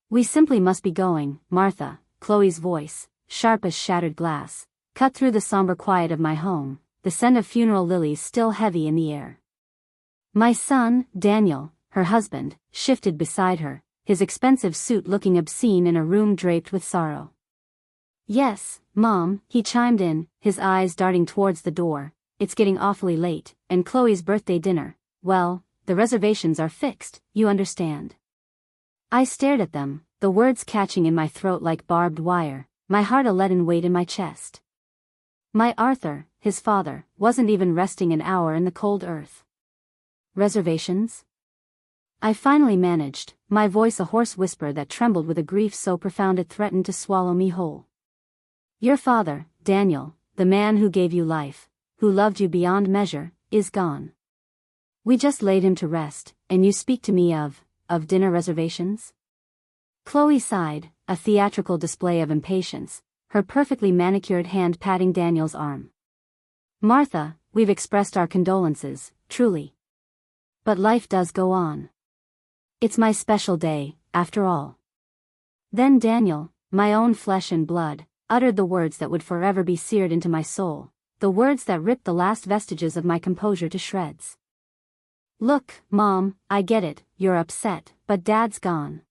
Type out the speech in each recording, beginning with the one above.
We simply must be going, Martha. Chloe's voice, sharp as shattered glass, cut through the somber quiet of my home, the scent of funeral lilies still heavy in the air. My son, Daniel, her husband, shifted beside her, his expensive suit looking obscene in a room draped with sorrow. Yes, Mom, he chimed in, his eyes darting towards the door. It's getting awfully late, and Chloe's birthday dinner, well, the reservations are fixed, you understand. I stared at them, the words catching in my throat like barbed wire, my heart a leaden weight in my chest. My Arthur, his father, wasn't even resting an hour in the cold earth. Reservations? I finally managed, my voice a hoarse whisper that trembled with a grief so profound it threatened to swallow me whole. Your father, Daniel, the man who gave you life, who loved you beyond measure, is gone. We just laid him to rest, and you speak to me of dinner reservations? Chloe sighed, a theatrical display of impatience, her perfectly manicured hand patting Daniel's arm. Martha, we've expressed our condolences, truly. But life does go on. It's my special day, after all. Then Daniel, my own flesh and blood, uttered the words that would forever be seared into my soul, the words that ripped the last vestiges of my composure to shreds. Look, Mom, I get it, you're upset, but Dad's gone.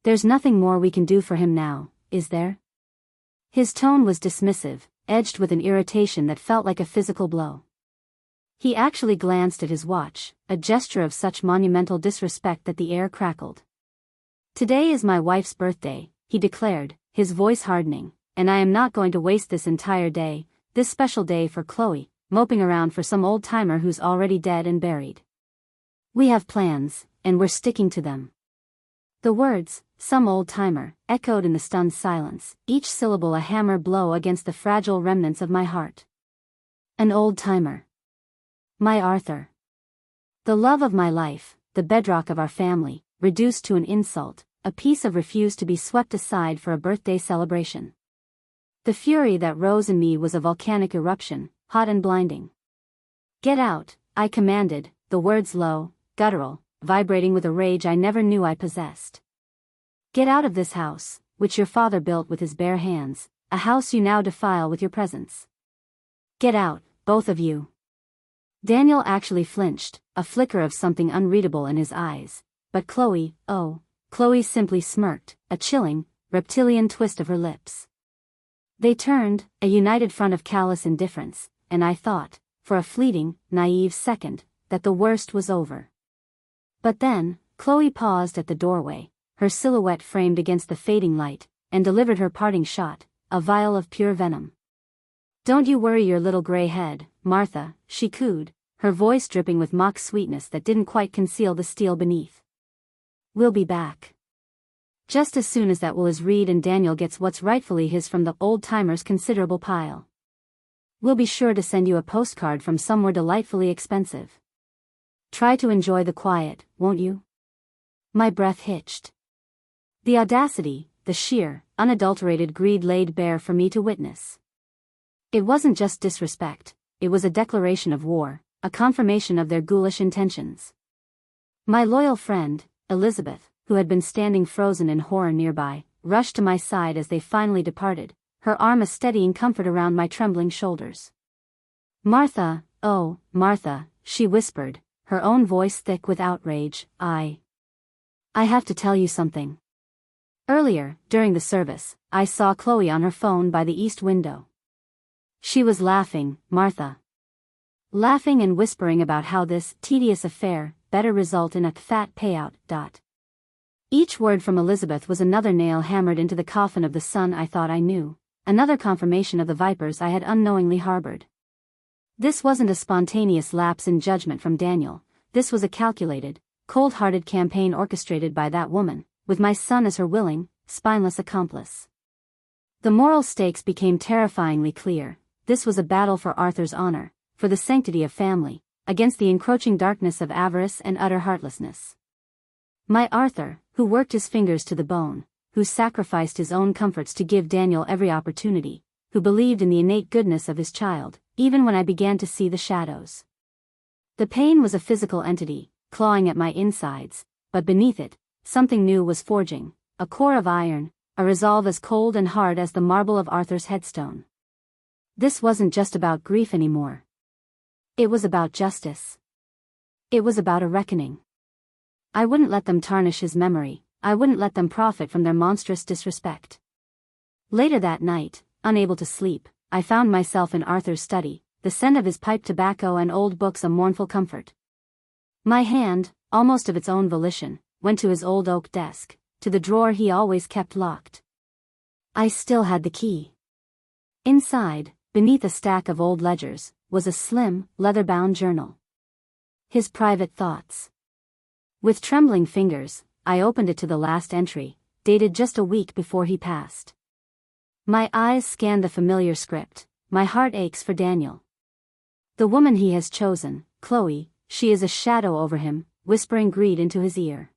There's nothing more we can do for him now, is there? His tone was dismissive, edged with an irritation that felt like a physical blow. He actually glanced at his watch, a gesture of such monumental disrespect that the air crackled. Today is my wife's birthday, he declared, his voice hardening, and I am not going to waste this entire day, this special day for Chloe, moping around for some old-timer who's already dead and buried. We have plans, and we're sticking to them. The words, some old-timer, echoed in the stunned silence, each syllable a hammer blow against the fragile remnants of my heart. An old-timer. My Arthur. The love of my life, the bedrock of our family, reduced to an insult, a piece of refuse to be swept aside for a birthday celebration. The fury that rose in me was a volcanic eruption, hot and blinding. Get out, I commanded, the words low, guttural, vibrating with a rage I never knew I possessed. Get out of this house, which your father built with his bare hands, a house you now defile with your presence. Get out, both of you. Daniel actually flinched, a flicker of something unreadable in his eyes, but Chloe simply smirked, a chilling, reptilian twist of her lips. They turned, a united front of callous indifference, and I thought, for a fleeting, naive second, that the worst was over. But then, Chloe paused at the doorway, her silhouette framed against the fading light, and delivered her parting shot, a vial of pure venom. Don't you worry your little gray head, Martha, she cooed, her voice dripping with mock sweetness that didn't quite conceal the steel beneath. We'll be back. Just as soon as that will is Reed and Daniel gets what's rightfully his from the old-timer's considerable pile. We'll be sure to send you a postcard from somewhere delightfully expensive. Try to enjoy the quiet, won't you? My breath hitched. The audacity, the sheer, unadulterated greed laid bare for me to witness. It wasn't just disrespect, it was a declaration of war, a confirmation of their ghoulish intentions. My loyal friend, Elizabeth, who had been standing frozen in horror nearby, rushed to my side as they finally departed, her arm a steadying comfort around my trembling shoulders. Martha, oh, Martha, she whispered, her own voice thick with outrage, I have to tell you something. Earlier, during the service, I saw Chloe on her phone by the east window. She was laughing, Martha. Laughing and whispering about how this tedious affair better result in a fat payout. Each word from Elizabeth was another nail hammered into the coffin of the son I thought I knew, another confirmation of the vipers I had unknowingly harbored. This wasn't a spontaneous lapse in judgment from Daniel, this was a calculated, cold-hearted campaign orchestrated by that woman, with my son as her willing, spineless accomplice. The moral stakes became terrifyingly clear. This was a battle for Arthur's honor, for the sanctity of family, against the encroaching darkness of avarice and utter heartlessness. My Arthur, who worked his fingers to the bone, who sacrificed his own comforts to give Daniel every opportunity, who believed in the innate goodness of his child, even when I began to see the shadows. The pain was a physical entity, clawing at my insides, but beneath it, something new was forging, a core of iron, a resolve as cold and hard as the marble of Arthur's headstone. This wasn't just about grief anymore. It was about justice. It was about a reckoning. I wouldn't let them tarnish his memory, I wouldn't let them profit from their monstrous disrespect. Later that night, unable to sleep, I found myself in Arthur's study, the scent of his pipe tobacco and old books a mournful comfort. My hand, almost of its own volition, went to his old oak desk, to the drawer he always kept locked. I still had the key. Inside, beneath a stack of old ledgers, was a slim, leather-bound journal. His private thoughts. With trembling fingers, I opened it to the last entry, dated just a week before he passed. My eyes scanned the familiar script, my heart aches for Daniel. The woman he has chosen, Chloe, she is a shadow over him, whispering greed into his ear.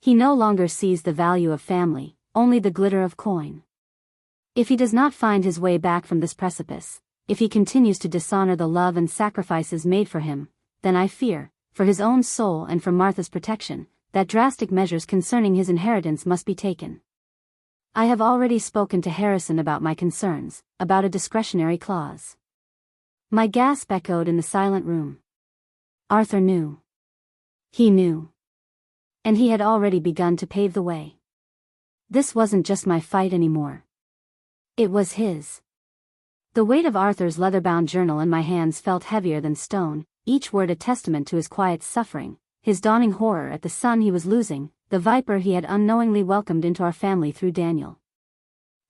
He no longer sees the value of family, only the glitter of coin. If he does not find his way back from this precipice, if he continues to dishonor the love and sacrifices made for him, then I fear, for his own soul and for Martha's protection, that drastic measures concerning his inheritance must be taken. I have already spoken to Harrison about my concerns, about a discretionary clause. My gasp echoed in the silent room. Arthur knew. He knew. And he had already begun to pave the way. This wasn't just my fight anymore. It was his. The weight of Arthur's leather-bound journal in my hands felt heavier than stone, each word a testament to his quiet suffering, his dawning horror at the son he was losing, the viper he had unknowingly welcomed into our family through Daniel.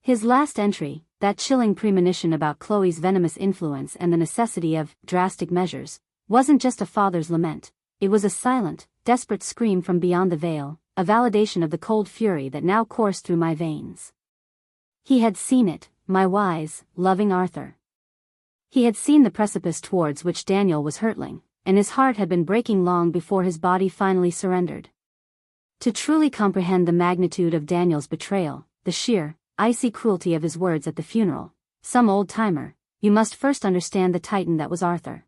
His last entry, that chilling premonition about Chloe's venomous influence and the necessity of drastic measures, wasn't just a father's lament, it was a silent, desperate scream from beyond the veil, a validation of the cold fury that now coursed through my veins. He had seen it, my wise, loving Arthur. He had seen the precipice towards which Daniel was hurtling, and his heart had been breaking long before his body finally surrendered. To truly comprehend the magnitude of Daniel's betrayal, the sheer, icy cruelty of his words at the funeral, some old-timer, you must first understand the titan that was Arthur.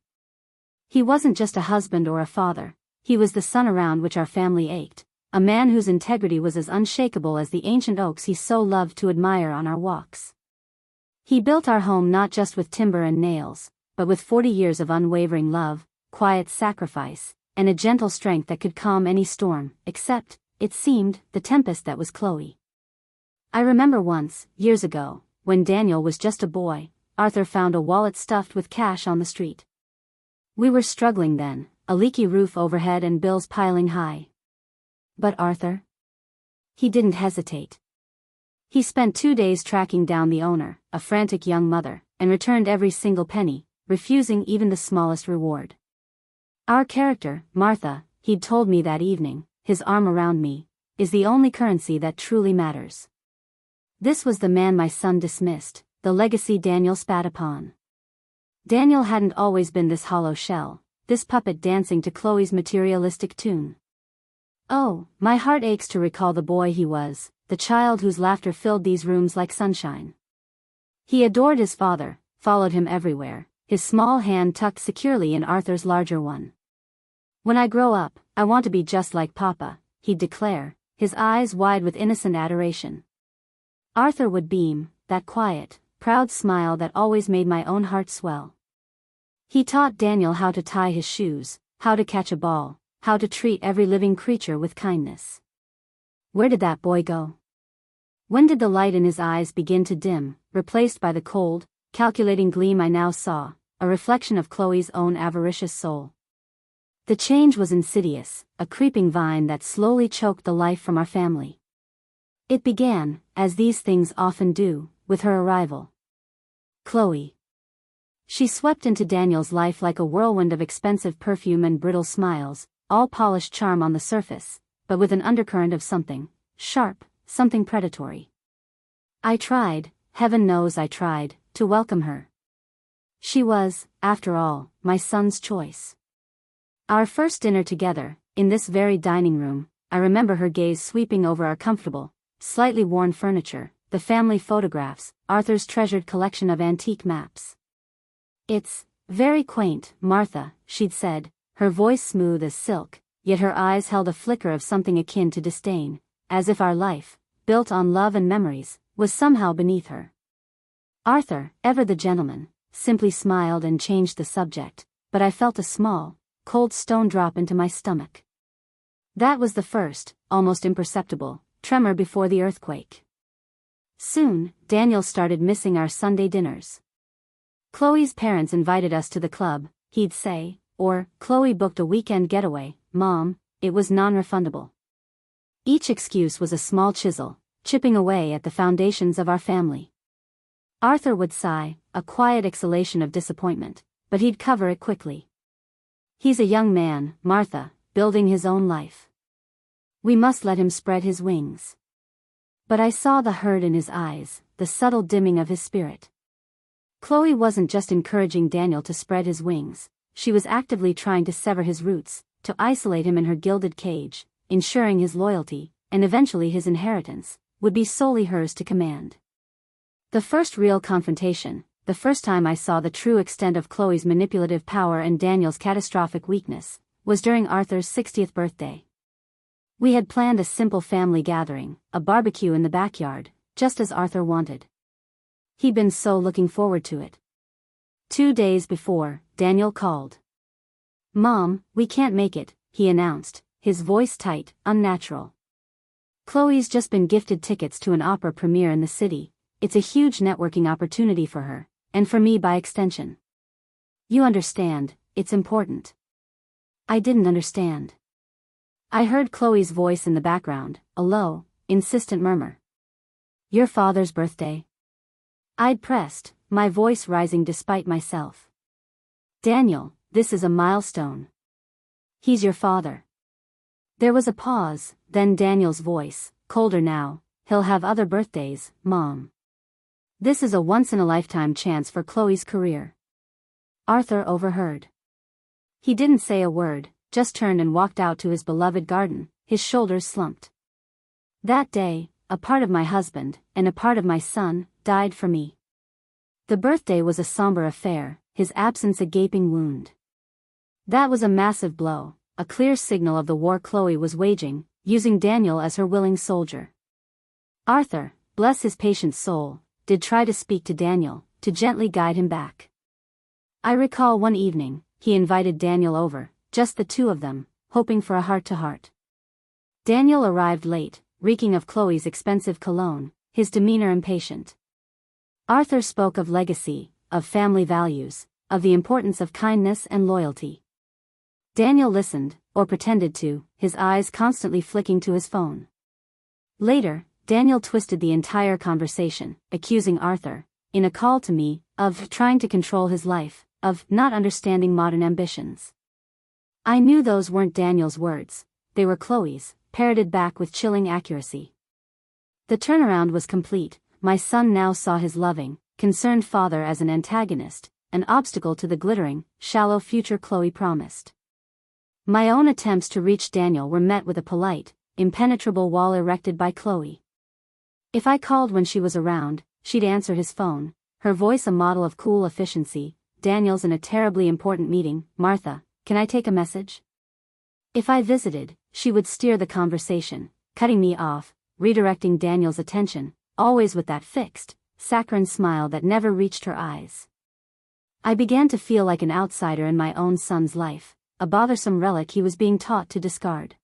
He wasn't just a husband or a father, he was the sun around which our family ached, a man whose integrity was as unshakable as the ancient oaks he so loved to admire on our walks. He built our home not just with timber and nails, but with 40 years of unwavering love, quiet sacrifice, and a gentle strength that could calm any storm, except, it seemed, the tempest that was Chloe. I remember once, years ago, when Daniel was just a boy, Arthur found a wallet stuffed with cash on the street. We were struggling then, a leaky roof overhead and bills piling high. But Arthur? He didn't hesitate. He spent 2 days tracking down the owner, a frantic young mother, and returned every single penny, refusing even the smallest reward. Our character, Martha, he'd told me that evening, his arm around me, is the only currency that truly matters. This was the man my son dismissed, the legacy Daniel spat upon. Daniel hadn't always been this hollow shell, this puppet dancing to Chloe's materialistic tune. Oh, my heart aches to recall the boy he was, the child whose laughter filled these rooms like sunshine. He adored his father, followed him everywhere, his small hand tucked securely in Arthur's larger one. When I grow up, I want to be just like Papa, he'd declare, his eyes wide with innocent adoration. Arthur would beam, that quiet, proud smile that always made my own heart swell. He taught Daniel how to tie his shoes, how to catch a ball, how to treat every living creature with kindness. Where did that boy go? When did the light in his eyes begin to dim, replaced by the cold, calculating gleam I now saw, a reflection of Chloe's own avaricious soul? The change was insidious, a creeping vine that slowly choked the life from our family. It began, as these things often do, with her arrival. Chloe. She swept into Daniel's life like a whirlwind of expensive perfume and brittle smiles, all polished charm on the surface, but with an undercurrent of something sharp, something predatory. I tried, heaven knows I tried, to welcome her. She was, after all, my son's choice. Our first dinner together, in this very dining room, I remember her gaze sweeping over our comfortable, slightly worn furniture, the family photographs, Arthur's treasured collection of antique maps. It's very quaint, Martha, she'd said, her voice smooth as silk, yet her eyes held a flicker of something akin to disdain, as if our life, built on love and memories, was somehow beneath her. Arthur, ever the gentleman, simply smiled and changed the subject, but I felt a small, cold stone drop into my stomach. That was the first, almost imperceptible, tremor before the earthquake. Soon, Daniel started missing our Sunday dinners. Chloe's parents invited us to the club, he'd say, or, Chloe booked a weekend getaway, Mom, it was non-refundable. Each excuse was a small chisel, chipping away at the foundations of our family. Arthur would sigh, a quiet exhalation of disappointment, but he'd cover it quickly. He's a young man, Martha, building his own life. We must let him spread his wings. But I saw the hurt in his eyes, the subtle dimming of his spirit. Chloe wasn't just encouraging Daniel to spread his wings, she was actively trying to sever his roots, to isolate him in her gilded cage, ensuring his loyalty, and eventually his inheritance, would be solely hers to command. The first real confrontation, the first time I saw the true extent of Chloe's manipulative power and Daniel's catastrophic weakness, was during Arthur's 60th birthday. We had planned a simple family gathering, a barbecue in the backyard, just as Arthur wanted. He'd been so looking forward to it. 2 days before, Daniel called. "Mom, we can't make it," he announced, his voice tight, unnatural. "Chloe's just been gifted tickets to an opera premiere in the city. It's a huge networking opportunity for her, and for me by extension. You understand, it's important." I didn't understand. I heard Chloe's voice in the background, a low, insistent murmur. "Your father's birthday?" I'd pressed, my voice rising despite myself. "Daniel, this is a milestone. He's your father." There was a pause, then Daniel's voice, colder now, "He'll have other birthdays, Mom. This is a once-in-a-lifetime chance for Chloe's career." Arthur overheard. He didn't say a word, just turned and walked out to his beloved garden, his shoulders slumped. That day, a part of my husband, and a part of my son, died for me. The birthday was a somber affair, his absence a gaping wound. That was a massive blow, a clear signal of the war Chloe was waging, using Daniel as her willing soldier. Arthur, bless his patient soul, did try to speak to Daniel, to gently guide him back. I recall one evening, he invited Daniel over, just the two of them, hoping for a heart-to-heart. Daniel arrived late, reeking of Chloe's expensive cologne, his demeanor impatient. Arthur spoke of legacy, of family values, of the importance of kindness and loyalty. Daniel listened, or pretended to, his eyes constantly flicking to his phone. Later, Daniel twisted the entire conversation, accusing Arthur, in a call to me, of trying to control his life, of not understanding modern ambitions. I knew those weren't Daniel's words, they were Chloe's, parroted back with chilling accuracy. The turnaround was complete. My son now saw his loving, concerned father as an antagonist, an obstacle to the glittering, shallow future Chloe promised. My own attempts to reach Daniel were met with a polite, impenetrable wall erected by Chloe. If I called when she was around, she'd answer his phone, her voice a model of cool efficiency. "Daniel's in a terribly important meeting, Martha, can I take a message?" If I visited, she would steer the conversation, cutting me off, redirecting Daniel's attention, always with that fixed, saccharine smile that never reached her eyes. I began to feel like an outsider in my own son's life, a bothersome relic he was being taught to discard.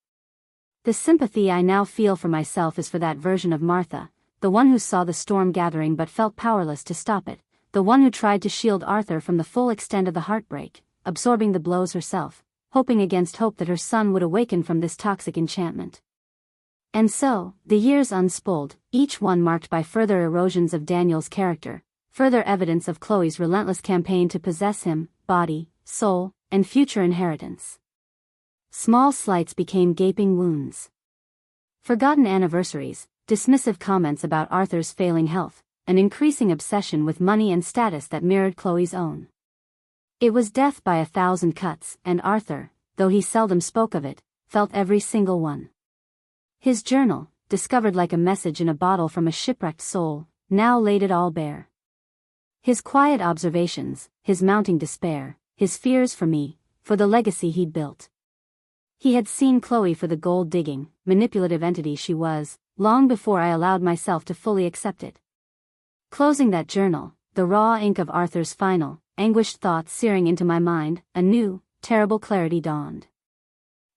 The sympathy I now feel for myself is for that version of Martha, the one who saw the storm gathering but felt powerless to stop it, the one who tried to shield Arthur from the full extent of the heartbreak, absorbing the blows herself, hoping against hope that her son would awaken from this toxic enchantment. And so, the years unspooled, each one marked by further erosions of Daniel's character, further evidence of Chloe's relentless campaign to possess him, body, soul, and future inheritance. Small slights became gaping wounds. Forgotten anniversaries, dismissive comments about Arthur's failing health, an increasing obsession with money and status that mirrored Chloe's own. It was death by 1,000 cuts, and Arthur, though he seldom spoke of it, felt every single one. His journal, discovered like a message in a bottle from a shipwrecked soul, now laid it all bare. His quiet observations, his mounting despair, his fears for me, for the legacy he'd built. He had seen Chloe for the gold-digging, manipulative entity she was, long before I allowed myself to fully accept it. Closing that journal, the raw ink of Arthur's final, anguished thoughts searing into my mind, a new, terrible clarity dawned.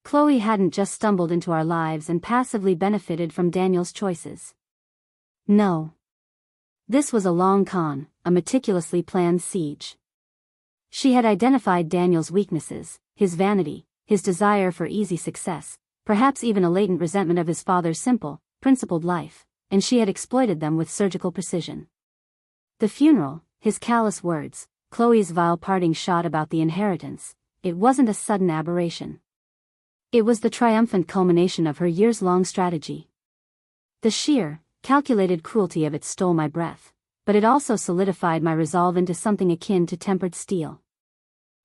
Chloe hadn't just stumbled into our lives and passively benefited from Daniel's choices. No. This was a long con, a meticulously planned siege. She had identified Daniel's weaknesses, his vanity, his desire for easy success, perhaps even a latent resentment of his father's simple, principled life, and she had exploited them with surgical precision. The funeral, his callous words, Chloe's vile parting shot about the inheritance, it wasn't a sudden aberration. It was the triumphant culmination of her years-long strategy. The sheer, calculated cruelty of it stole my breath, but it also solidified my resolve into something akin to tempered steel.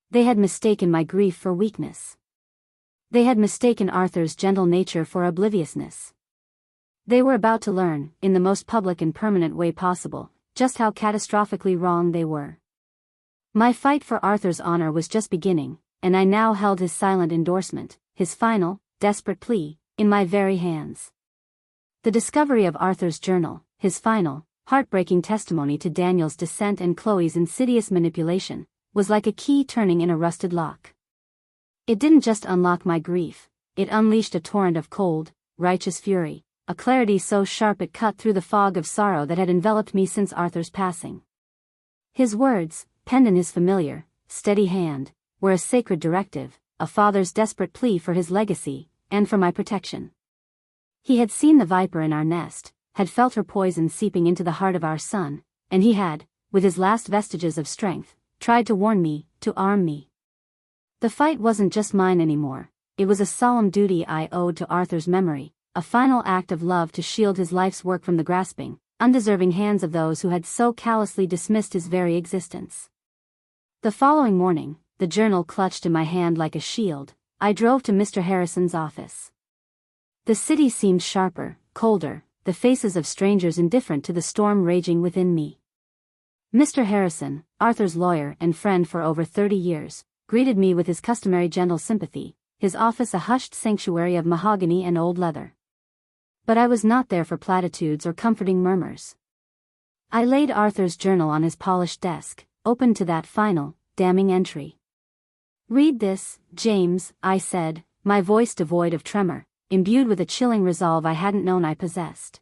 They had mistaken my grief for weakness. They had mistaken Arthur's gentle nature for obliviousness. They were about to learn, in the most public and permanent way possible, just how catastrophically wrong they were. My fight for Arthur's honor was just beginning, and I now held his silent endorsement, his final, desperate plea, in my very hands. The discovery of Arthur's journal, his final, heartbreaking testimony to Daniel's descent and Chloe's insidious manipulation, was like a key turning in a rusted lock. It didn't just unlock my grief, it unleashed a torrent of cold, righteous fury, a clarity so sharp it cut through the fog of sorrow that had enveloped me since Arthur's passing. His words, penned in his familiar, steady hand, were a sacred directive, a father's desperate plea for his legacy, and for my protection. He had seen the viper in our nest, had felt her poison seeping into the heart of our son, and he had, with his last vestiges of strength, tried to warn me, to arm me. The fight wasn't just mine anymore, it was a solemn duty I owed to Arthur's memory, a final act of love to shield his life's work from the grasping, undeserving hands of those who had so callously dismissed his very existence. The following morning, the journal clutched in my hand like a shield, I drove to Mr. Harrison's office. The city seemed sharper, colder, the faces of strangers indifferent to the storm raging within me. Mr. Harrison, Arthur's lawyer and friend for over 30 years, greeted me with his customary gentle sympathy, his office a hushed sanctuary of mahogany and old leather. But I was not there for platitudes or comforting murmurs. I laid Arthur's journal on his polished desk, open to that final, damning entry. "Read this, James," I said, my voice devoid of tremor, imbued with a chilling resolve I hadn't known I possessed.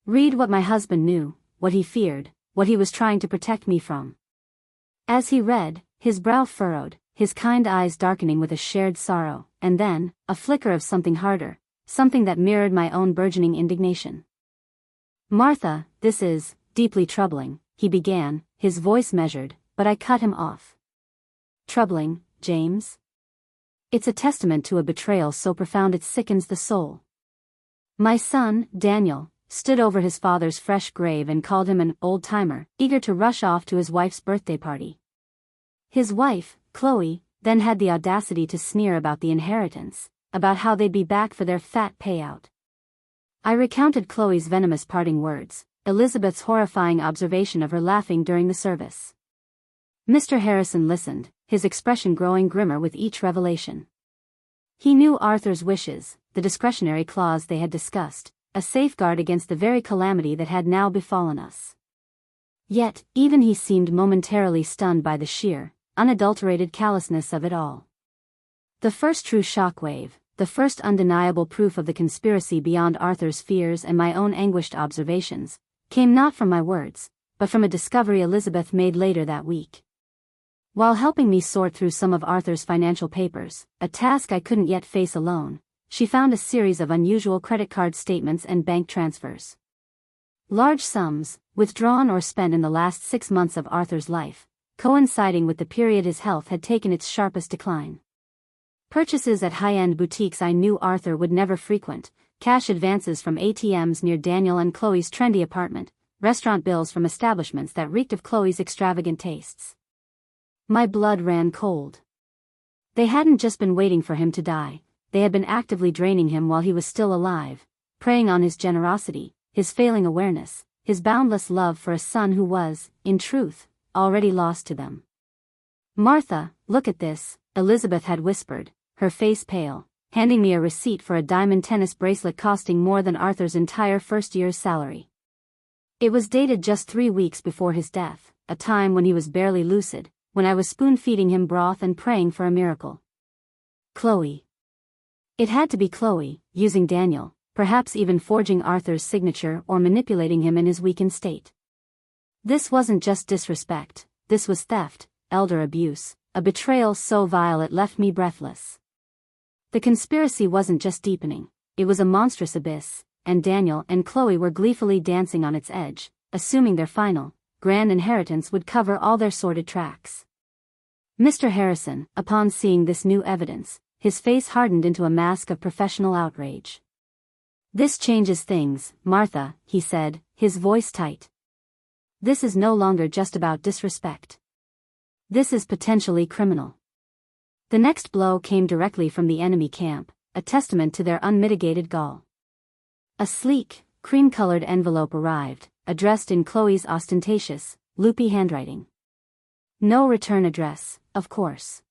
"Read what my husband knew, what he feared, what he was trying to protect me from." As he read, his brow furrowed, his kind eyes darkening with a shared sorrow, and then, a flicker of something harder, something that mirrored my own burgeoning indignation. "Martha, this is deeply troubling," he began, his voice measured, but I cut him off. "Troubling, James? It's a testament to a betrayal so profound it sickens the soul." My son, Daniel, stood over his father's fresh grave and called him an old-timer, eager to rush off to his wife's birthday party. His wife, Chloe, then had the audacity to sneer about the inheritance, about how they'd be back for their fat payout. I recounted Chloe's venomous parting words, Elizabeth's horrifying observation of her laughing during the service. Mr. Harrison listened, his expression growing grimmer with each revelation. He knew Arthur's wishes, the discretionary clause they had discussed, a safeguard against the very calamity that had now befallen us. Yet, even he seemed momentarily stunned by the sheer, unadulterated callousness of it all. The first true shockwave, the first undeniable proof of the conspiracy beyond Arthur's fears and my own anguished observations, came not from my words, but from a discovery Elizabeth made later that week. While helping me sort through some of Arthur's financial papers, a task I couldn't yet face alone, she found a series of unusual credit card statements and bank transfers. Large sums, withdrawn or spent in the last 6 months of Arthur's life, coinciding with the period his health had taken its sharpest decline. Purchases at high-end boutiques I knew Arthur would never frequent, cash advances from ATMs near Daniel and Chloe's trendy apartment, restaurant bills from establishments that reeked of Chloe's extravagant tastes. My blood ran cold. They hadn't just been waiting for him to die, they had been actively draining him while he was still alive, preying on his generosity, his failing awareness, his boundless love for a son who was, in truth, already lost to them. "Martha, look at this," Elizabeth had whispered, her face pale, handing me a receipt for a diamond tennis bracelet costing more than Arthur's entire first year's salary. It was dated just 3 weeks before his death, a time when he was barely lucid, when I was spoon-feeding him broth and praying for a miracle. Chloe. It had to be Chloe, using Daniel, perhaps even forging Arthur's signature or manipulating him in his weakened state. This wasn't just disrespect, this was theft, elder abuse, a betrayal so vile it left me breathless. The conspiracy wasn't just deepening, it was a monstrous abyss, and Daniel and Chloe were gleefully dancing on its edge, assuming their final, grand inheritance would cover all their sordid tracks. Mr. Harrison, upon seeing this new evidence, his face hardened into a mask of professional outrage. "This changes things, Martha," he said, his voice tight. "This is no longer just about disrespect. This is potentially criminal." The next blow came directly from the enemy camp, a testament to their unmitigated gall. A sleek, cream-colored envelope arrived, addressed in Chloe's ostentatious, loopy handwriting. No return address, of course.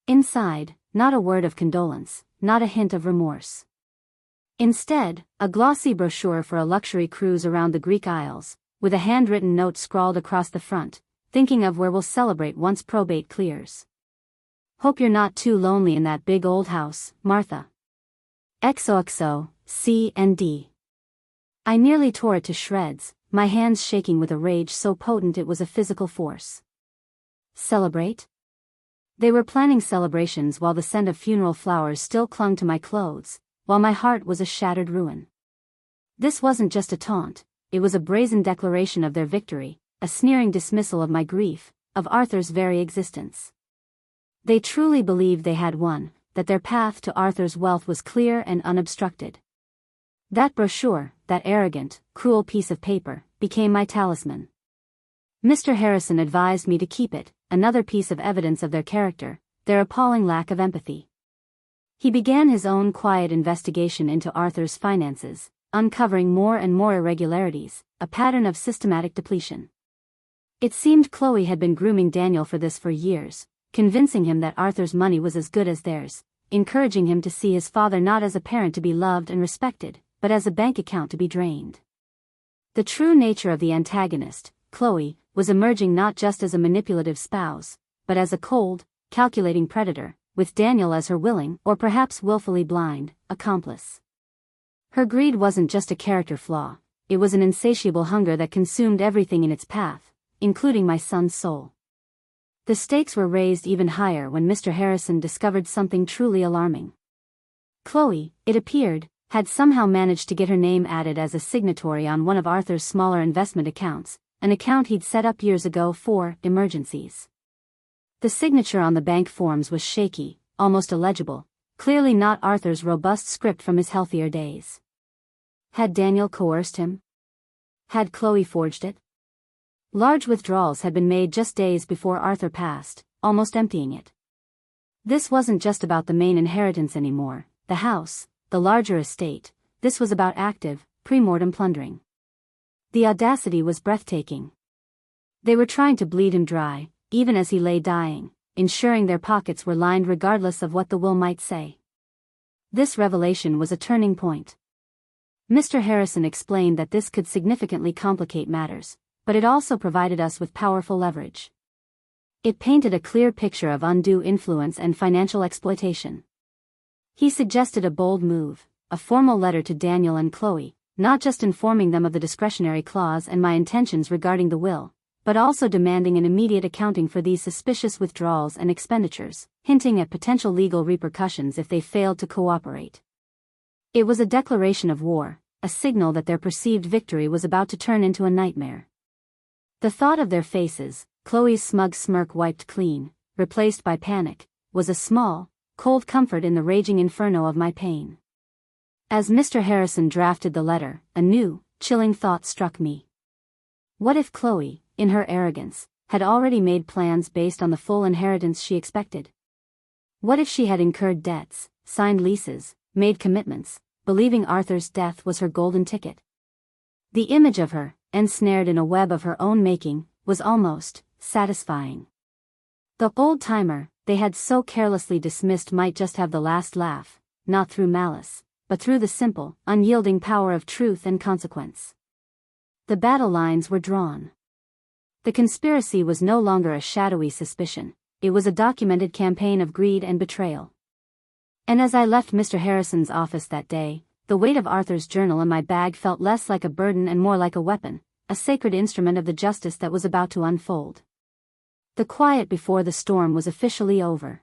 Inside, not a word of condolence, not a hint of remorse. Instead, a glossy brochure for a luxury cruise around the Greek Isles, with a handwritten note scrawled across the front, "Thinking of where we'll celebrate once probate clears. Hope you're not too lonely in that big old house, Martha. XOXO, C&D." I nearly tore it to shreds, my hands shaking with a rage so potent it was a physical force. Celebrate? They were planning celebrations while the scent of funeral flowers still clung to my clothes, while my heart was a shattered ruin. This wasn't just a taunt, it was a brazen declaration of their victory, a sneering dismissal of my grief, of Arthur's very existence. They truly believed they had won, that their path to Arthur's wealth was clear and unobstructed. That brochure, that arrogant, cruel piece of paper, became my talisman. Mr. Harrison advised me to keep it, another piece of evidence of their character, their appalling lack of empathy. He began his own quiet investigation into Arthur's finances, uncovering more and more irregularities, a pattern of systematic depletion. It seemed Chloe had been grooming Daniel for this for years, convincing him that Arthur's money was as good as theirs, encouraging him to see his father not as a parent to be loved and respected, but as a bank account to be drained. The true nature of the antagonist, Chloe, was emerging not just as a manipulative spouse, but as a cold, calculating predator, with Daniel as her willing, or perhaps willfully blind, accomplice. Her greed wasn't just a character flaw, it was an insatiable hunger that consumed everything in its path, including my son's soul. The stakes were raised even higher when Mr. Harrison discovered something truly alarming. Chloe, it appeared, had somehow managed to get her name added as a signatory on one of Arthur's smaller investment accounts, an account he'd set up years ago for emergencies. The signature on the bank forms was shaky, almost illegible, clearly not Arthur's robust script from his healthier days. Had Daniel coerced him? Had Chloe forged it? Large withdrawals had been made just days before Arthur passed, almost emptying it. This wasn't just about the main inheritance anymore, the house, the larger estate, this was about active, pre-mortem plundering. The audacity was breathtaking. They were trying to bleed him dry, even as he lay dying, ensuring their pockets were lined regardless of what the will might say. This revelation was a turning point. Mr. Harrison explained that this could significantly complicate matters, but it also provided us with powerful leverage. It painted a clear picture of undue influence and financial exploitation. He suggested a bold move, a formal letter to Daniel and Chloe, not just informing them of the discretionary clause and my intentions regarding the will, but also demanding an immediate accounting for these suspicious withdrawals and expenditures, hinting at potential legal repercussions if they failed to cooperate. It was a declaration of war, a signal that their perceived victory was about to turn into a nightmare. The thought of their faces, Chloe's smug smirk wiped clean, replaced by panic, was a small, cold comfort in the raging inferno of my pain. As Mr. Harrison drafted the letter, a new, chilling thought struck me. What if Chloe, in her arrogance, had already made plans based on the full inheritance she expected? What if she had incurred debts, signed leases, made commitments, believing Arthur's death was her golden ticket? The image of her, ensnared in a web of her own making, was almost satisfying. The old-timer they had so carelessly dismissed might just have the last laugh, not through malice, but through the simple, unyielding power of truth and consequence. The battle lines were drawn. The conspiracy was no longer a shadowy suspicion, it was a documented campaign of greed and betrayal. And as I left Mr. Harrison's office that day, the weight of Arthur's journal in my bag felt less like a burden and more like a weapon, a sacred instrument of the justice that was about to unfold. The quiet before the storm was officially over.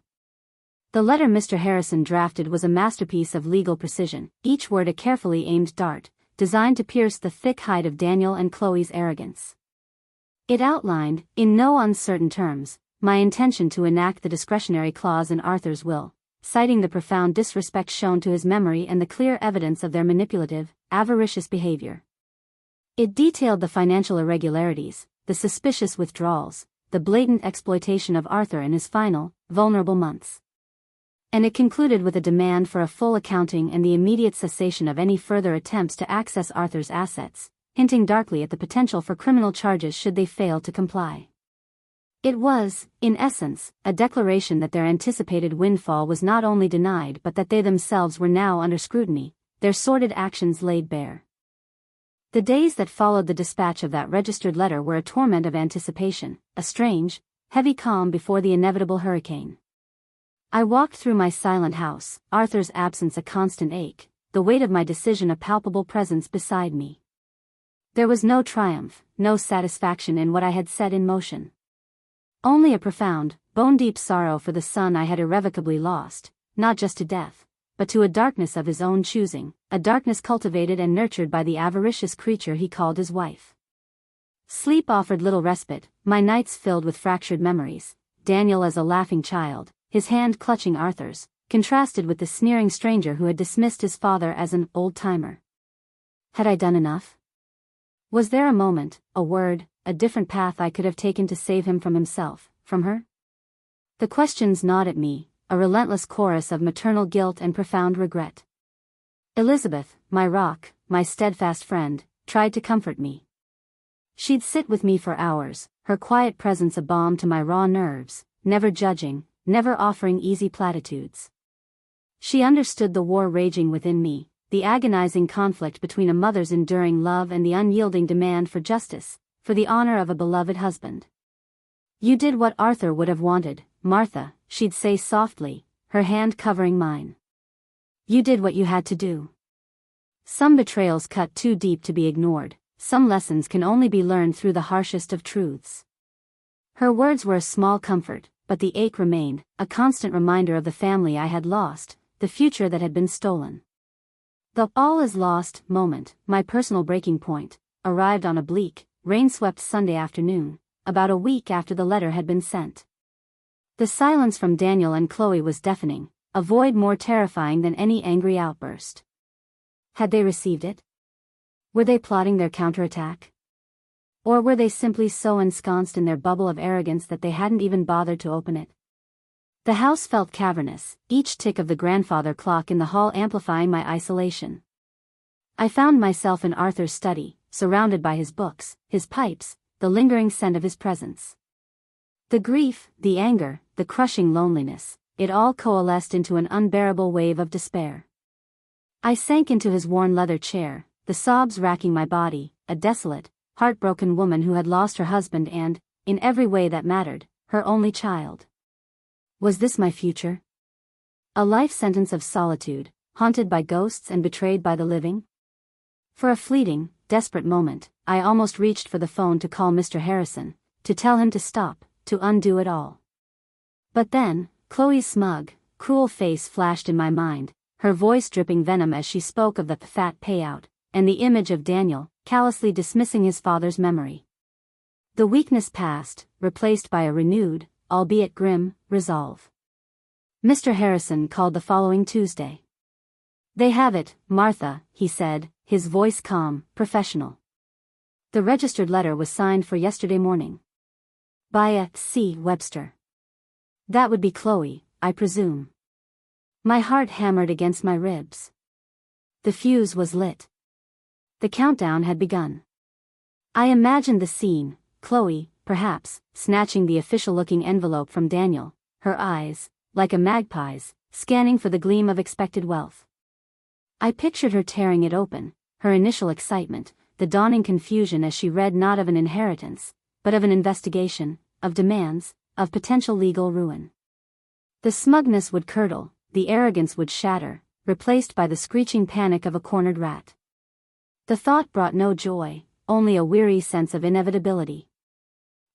The letter Mr. Harrison drafted was a masterpiece of legal precision, each word a carefully aimed dart, designed to pierce the thick hide of Daniel and Chloe's arrogance. It outlined, in no uncertain terms, my intention to enact the discretionary clause in Arthur's will, citing the profound disrespect shown to his memory and the clear evidence of their manipulative, avaricious behavior. It detailed the financial irregularities, the suspicious withdrawals, the blatant exploitation of Arthur in his final, vulnerable months. And it concluded with a demand for a full accounting and the immediate cessation of any further attempts to access Arthur's assets, hinting darkly at the potential for criminal charges should they fail to comply. It was, in essence, a declaration that their anticipated windfall was not only denied but that they themselves were now under scrutiny, their sordid actions laid bare. The days that followed the dispatch of that registered letter were a torment of anticipation, a strange, heavy calm before the inevitable hurricane. I walked through my silent house, Arthur's absence a constant ache, the weight of my decision a palpable presence beside me. There was no triumph, no satisfaction in what I had set in motion. Only a profound, bone-deep sorrow for the son I had irrevocably lost, not just to death, but to a darkness of his own choosing, a darkness cultivated and nurtured by the avaricious creature he called his wife. Sleep offered little respite, my nights filled with fractured memories, Daniel as a laughing child, his hand clutching Arthur's, contrasted with the sneering stranger who had dismissed his father as an old-timer. Had I done enough? Was there a moment, a word, a different path I could have taken to save him from himself, from her? The questions gnawed at me, a relentless chorus of maternal guilt and profound regret. Elizabeth, my rock, my steadfast friend, tried to comfort me. She'd sit with me for hours, her quiet presence a balm to my raw nerves, never judging, never offering easy platitudes. She understood the war raging within me, the agonizing conflict between a mother's enduring love and the unyielding demand for justice, for the honor of a beloved husband. You did what Arthur would have wanted, Martha, she'd say softly, her hand covering mine. You did what you had to do. Some betrayals cut too deep to be ignored, some lessons can only be learned through the harshest of truths. Her words were a small comfort, but the ache remained, a constant reminder of the family I had lost, the future that had been stolen. The all is lost moment, my personal breaking point, arrived on a bleak, rain-swept Sunday afternoon, about a week after the letter had been sent. The silence from Daniel and Chloe was deafening, a void more terrifying than any angry outburst. Had they received it? Were they plotting their counterattack? Or were they simply so ensconced in their bubble of arrogance that they hadn't even bothered to open it? The house felt cavernous, each tick of the grandfather clock in the hall amplifying my isolation. I found myself in Arthur's study, surrounded by his books, his pipes, the lingering scent of his presence. The grief, the anger, the crushing loneliness, it all coalesced into an unbearable wave of despair. I sank into his worn leather chair, the sobs racking my body, a desolate, heartbroken woman who had lost her husband and, in every way that mattered, her only child. Was this my future? A life sentence of solitude, haunted by ghosts and betrayed by the living? For a fleeting, desperate moment, I almost reached for the phone to call Mr. Harrison, to tell him to stop, to undo it all. But then, Chloe's smug, cruel face flashed in my mind, her voice dripping venom as she spoke of the fat payout, and the image of Daniel, callously dismissing his father's memory. The weakness passed, replaced by a renewed, albeit grim, resolve. Mr. Harrison called the following Tuesday. They have it, Martha, he said, his voice calm, professional. The registered letter was signed for yesterday morning. By a C. Webster. That would be Chloe, I presume. My heart hammered against my ribs. The fuse was lit. The countdown had begun. I imagined the scene, Chloe, perhaps, snatching the official-looking envelope from Daniel, her eyes, like a magpie's, scanning for the gleam of expected wealth. I pictured her tearing it open, her initial excitement, the dawning confusion as she read not of an inheritance, but of an investigation, of demands, of potential legal ruin. The smugness would curdle, the arrogance would shatter, replaced by the screeching panic of a cornered rat. The thought brought no joy, only a weary sense of inevitability.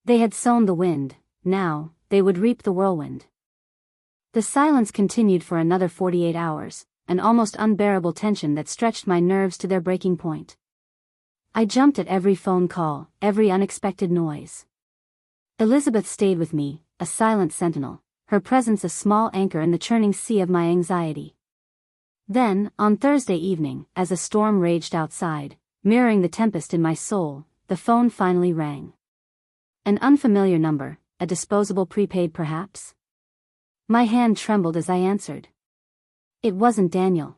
They had sown the wind, now, they would reap the whirlwind. The silence continued for another 48 hours, an almost unbearable tension that stretched my nerves to their breaking point. I jumped at every phone call, every unexpected noise. Elizabeth stayed with me, a silent sentinel, her presence a small anchor in the churning sea of my anxiety. Then, on Thursday evening, as a storm raged outside, mirroring the tempest in my soul, the phone finally rang. An unfamiliar number, a disposable prepaid perhaps? My hand trembled as I answered. It wasn't Daniel.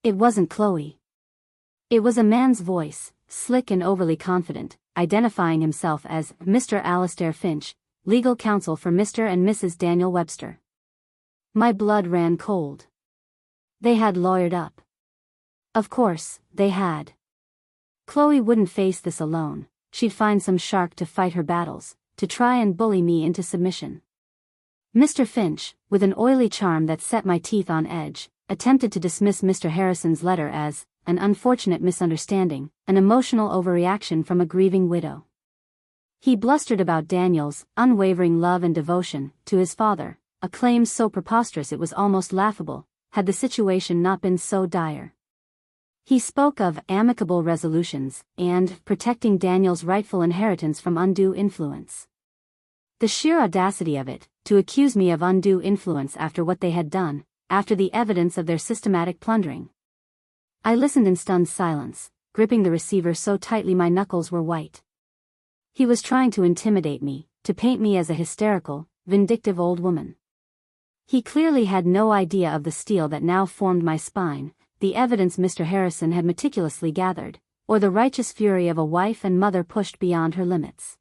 It wasn't Chloe. It was a man's voice, slick and overly confident, identifying himself as Mr. Alastair Finch, legal counsel for Mr. and Mrs. Daniel Webster. My blood ran cold. They had lawyered up. Of course, they had. Chloe wouldn't face this alone, she'd find some shark to fight her battles, to try and bully me into submission. Mr. Finch, with an oily charm that set my teeth on edge, attempted to dismiss Mr. Harrison's letter as an unfortunate misunderstanding, an emotional overreaction from a grieving widow. He blustered about Daniel's unwavering love and devotion to his father, a claim so preposterous it was almost laughable, had the situation not been so dire. He spoke of amicable resolutions and protecting Daniel's rightful inheritance from undue influence. The sheer audacity of it, to accuse me of undue influence after what they had done, after the evidence of their systematic plundering. I listened in stunned silence, gripping the receiver so tightly my knuckles were white. He was trying to intimidate me, to paint me as a hysterical, vindictive old woman. He clearly had no idea of the steel that now formed my spine, the evidence Mr. Harrison had meticulously gathered, or the righteous fury of a wife and mother pushed beyond her limits.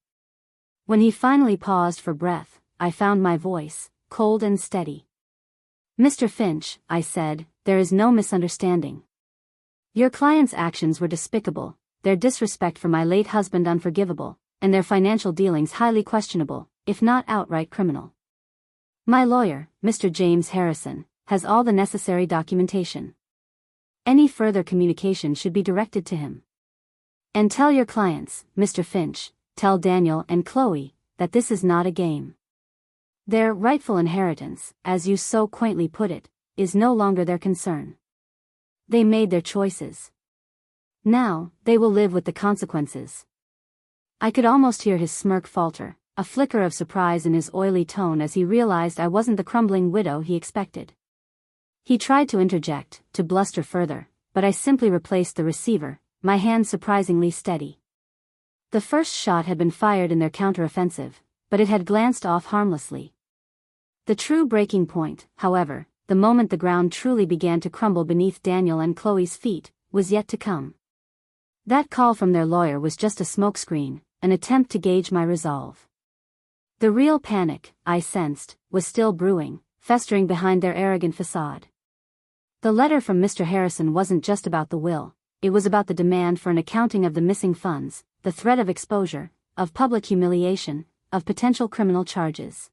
When he finally paused for breath, I found my voice, cold and steady. Mr. Finch, I said, there is no misunderstanding. Your client's actions were despicable, their disrespect for my late husband unforgivable, and their financial dealings highly questionable, if not outright criminal. My lawyer, Mr. James Harrison, has all the necessary documentation. Any further communication should be directed to him. And tell your clients, Mr. Finch, tell Daniel and Chloe, that this is not a game. Their rightful inheritance, as you so quaintly put it, is no longer their concern. They made their choices. Now, they will live with the consequences. I could almost hear his smirk falter, a flicker of surprise in his oily tone as he realized I wasn't the crumbling widow he expected. He tried to interject, to bluster further, but I simply replaced the receiver, my hand surprisingly steady. The first shot had been fired in their counteroffensive, but it had glanced off harmlessly. The true breaking point, however, the moment the ground truly began to crumble beneath Daniel and Chloe's feet, was yet to come. That call from their lawyer was just a smokescreen, an attempt to gauge my resolve. The real panic, I sensed, was still brewing, festering behind their arrogant facade. The letter from Mr. Harrison wasn't just about the will, it was about the demand for an accounting of the missing funds, the threat of exposure, of public humiliation, of potential criminal charges.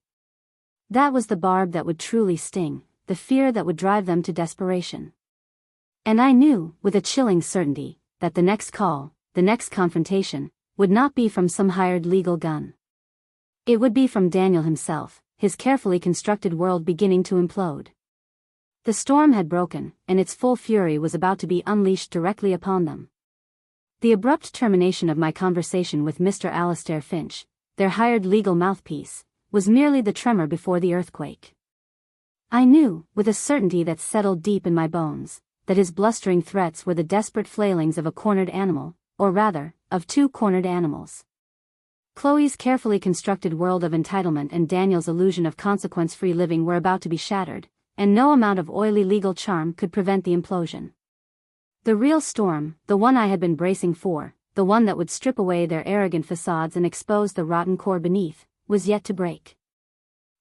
That was the barb that would truly sting, the fear that would drive them to desperation. And I knew, with a chilling certainty, that the next call, the next confrontation, would not be from some hired legal gun. It would be from Daniel himself, his carefully constructed world beginning to implode. The storm had broken, and its full fury was about to be unleashed directly upon them. The abrupt termination of my conversation with Mr. Alastair Finch, their hired legal mouthpiece, was merely the tremor before the earthquake. I knew, with a certainty that settled deep in my bones, that his blustering threats were the desperate flailings of a cornered animal, or rather, of two cornered animals. Chloe's carefully constructed world of entitlement and Daniel's illusion of consequence-free living were about to be shattered, and no amount of oily legal charm could prevent the implosion. The real storm, the one I had been bracing for, the one that would strip away their arrogant facades and expose the rotten core beneath, was yet to break.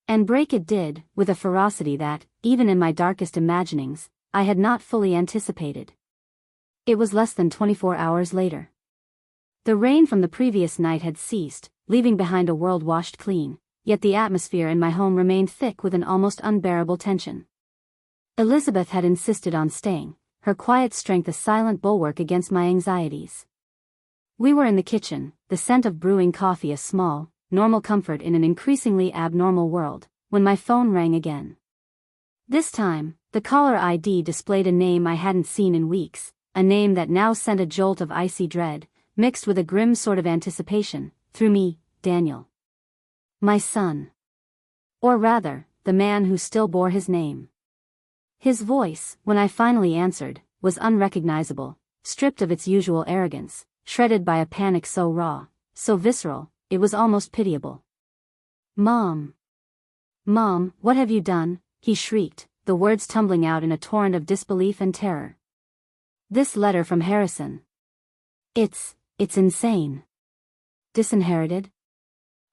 And break it did, with a ferocity that, even in my darkest imaginings, I had not fully anticipated. It was less than 24 hours later. The rain from the previous night had ceased, leaving behind a world washed clean, yet the atmosphere in my home remained thick with an almost unbearable tension. Elizabeth had insisted on staying, her quiet strength a silent bulwark against my anxieties. We were in the kitchen, the scent of brewing coffee a small, normal comfort in an increasingly abnormal world, when my phone rang again. This time, the caller ID displayed a name I hadn't seen in weeks, a name that now sent a jolt of icy dread, mixed with a grim sort of anticipation, through me, Daniel. My son. Or rather, the man who still bore his name. His voice, when I finally answered, was unrecognizable, stripped of its usual arrogance, shredded by a panic so raw, so visceral, it was almost pitiable. Mom. Mom, what have you done? He shrieked, the words tumbling out in a torrent of disbelief and terror. This letter from Harrison. It's insane. Disinherited?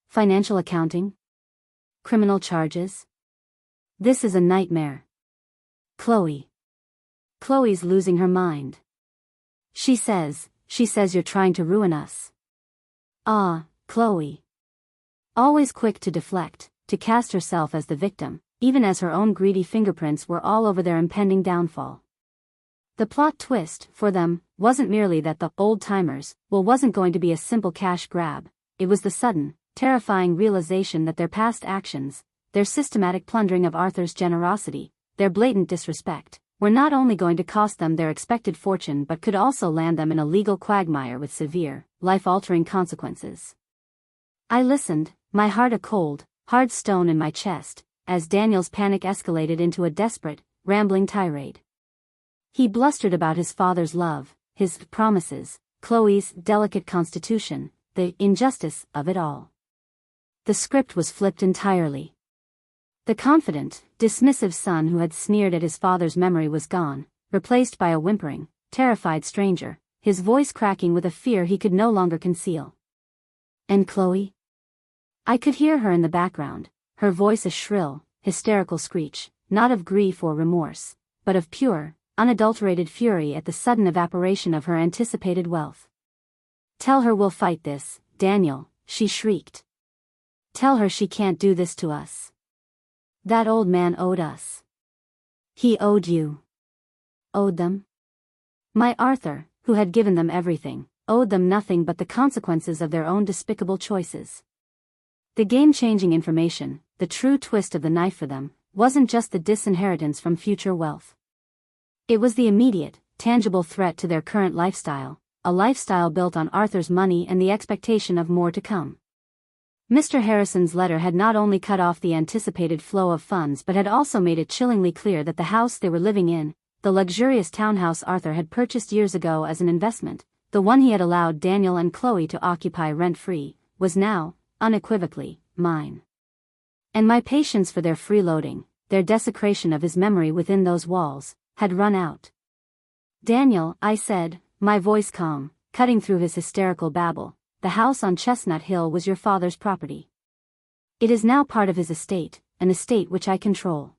Financial accounting? Criminal charges? This is a nightmare. Chloe. Chloe's losing her mind. She says you're trying to ruin us. Ah, Chloe. Always quick to deflect, to cast herself as the victim, even as her own greedy fingerprints were all over their impending downfall. The plot twist, for them, wasn't merely that the old-timers, wasn't going to be a simple cash grab, it was the sudden, terrifying realization that their past actions, their systematic plundering of Arthur's generosity, their blatant disrespect, were not only going to cost them their expected fortune but could also land them in a legal quagmire with severe, life-altering consequences. I listened, my heart a cold, hard stone in my chest, as Daniel's panic escalated into a desperate, rambling tirade. He blustered about his father's love, his promises, Chloe's delicate constitution, the injustice of it all. The script was flipped entirely. The confident, dismissive son who had sneered at his father's memory was gone, replaced by a whimpering, terrified stranger, his voice cracking with a fear he could no longer conceal. And Chloe? I could hear her in the background, her voice a shrill, hysterical screech, not of grief or remorse, but of pure, unadulterated fury at the sudden evaporation of her anticipated wealth. Tell her we'll fight this, Daniel, she shrieked. Tell her she can't do this to us. That old man owed us. He owed you. Owed them? My Arthur, who had given them everything, owed them nothing but the consequences of their own despicable choices. The game-changing information, the true twist of the knife for them, wasn't just the disinheritance from future wealth. It was the immediate, tangible threat to their current lifestyle, a lifestyle built on Arthur's money and the expectation of more to come. Mr. Harrison's letter had not only cut off the anticipated flow of funds but had also made it chillingly clear that the house they were living in, the luxurious townhouse Arthur had purchased years ago as an investment, the one he had allowed Daniel and Chloe to occupy rent-free, was now, unequivocally, mine. And my patience for their freeloading, their desecration of his memory within those walls, had run out. Daniel, I said, my voice calm, cutting through his hysterical babble, the house on Chestnut Hill was your father's property. It is now part of his estate, an estate which I control.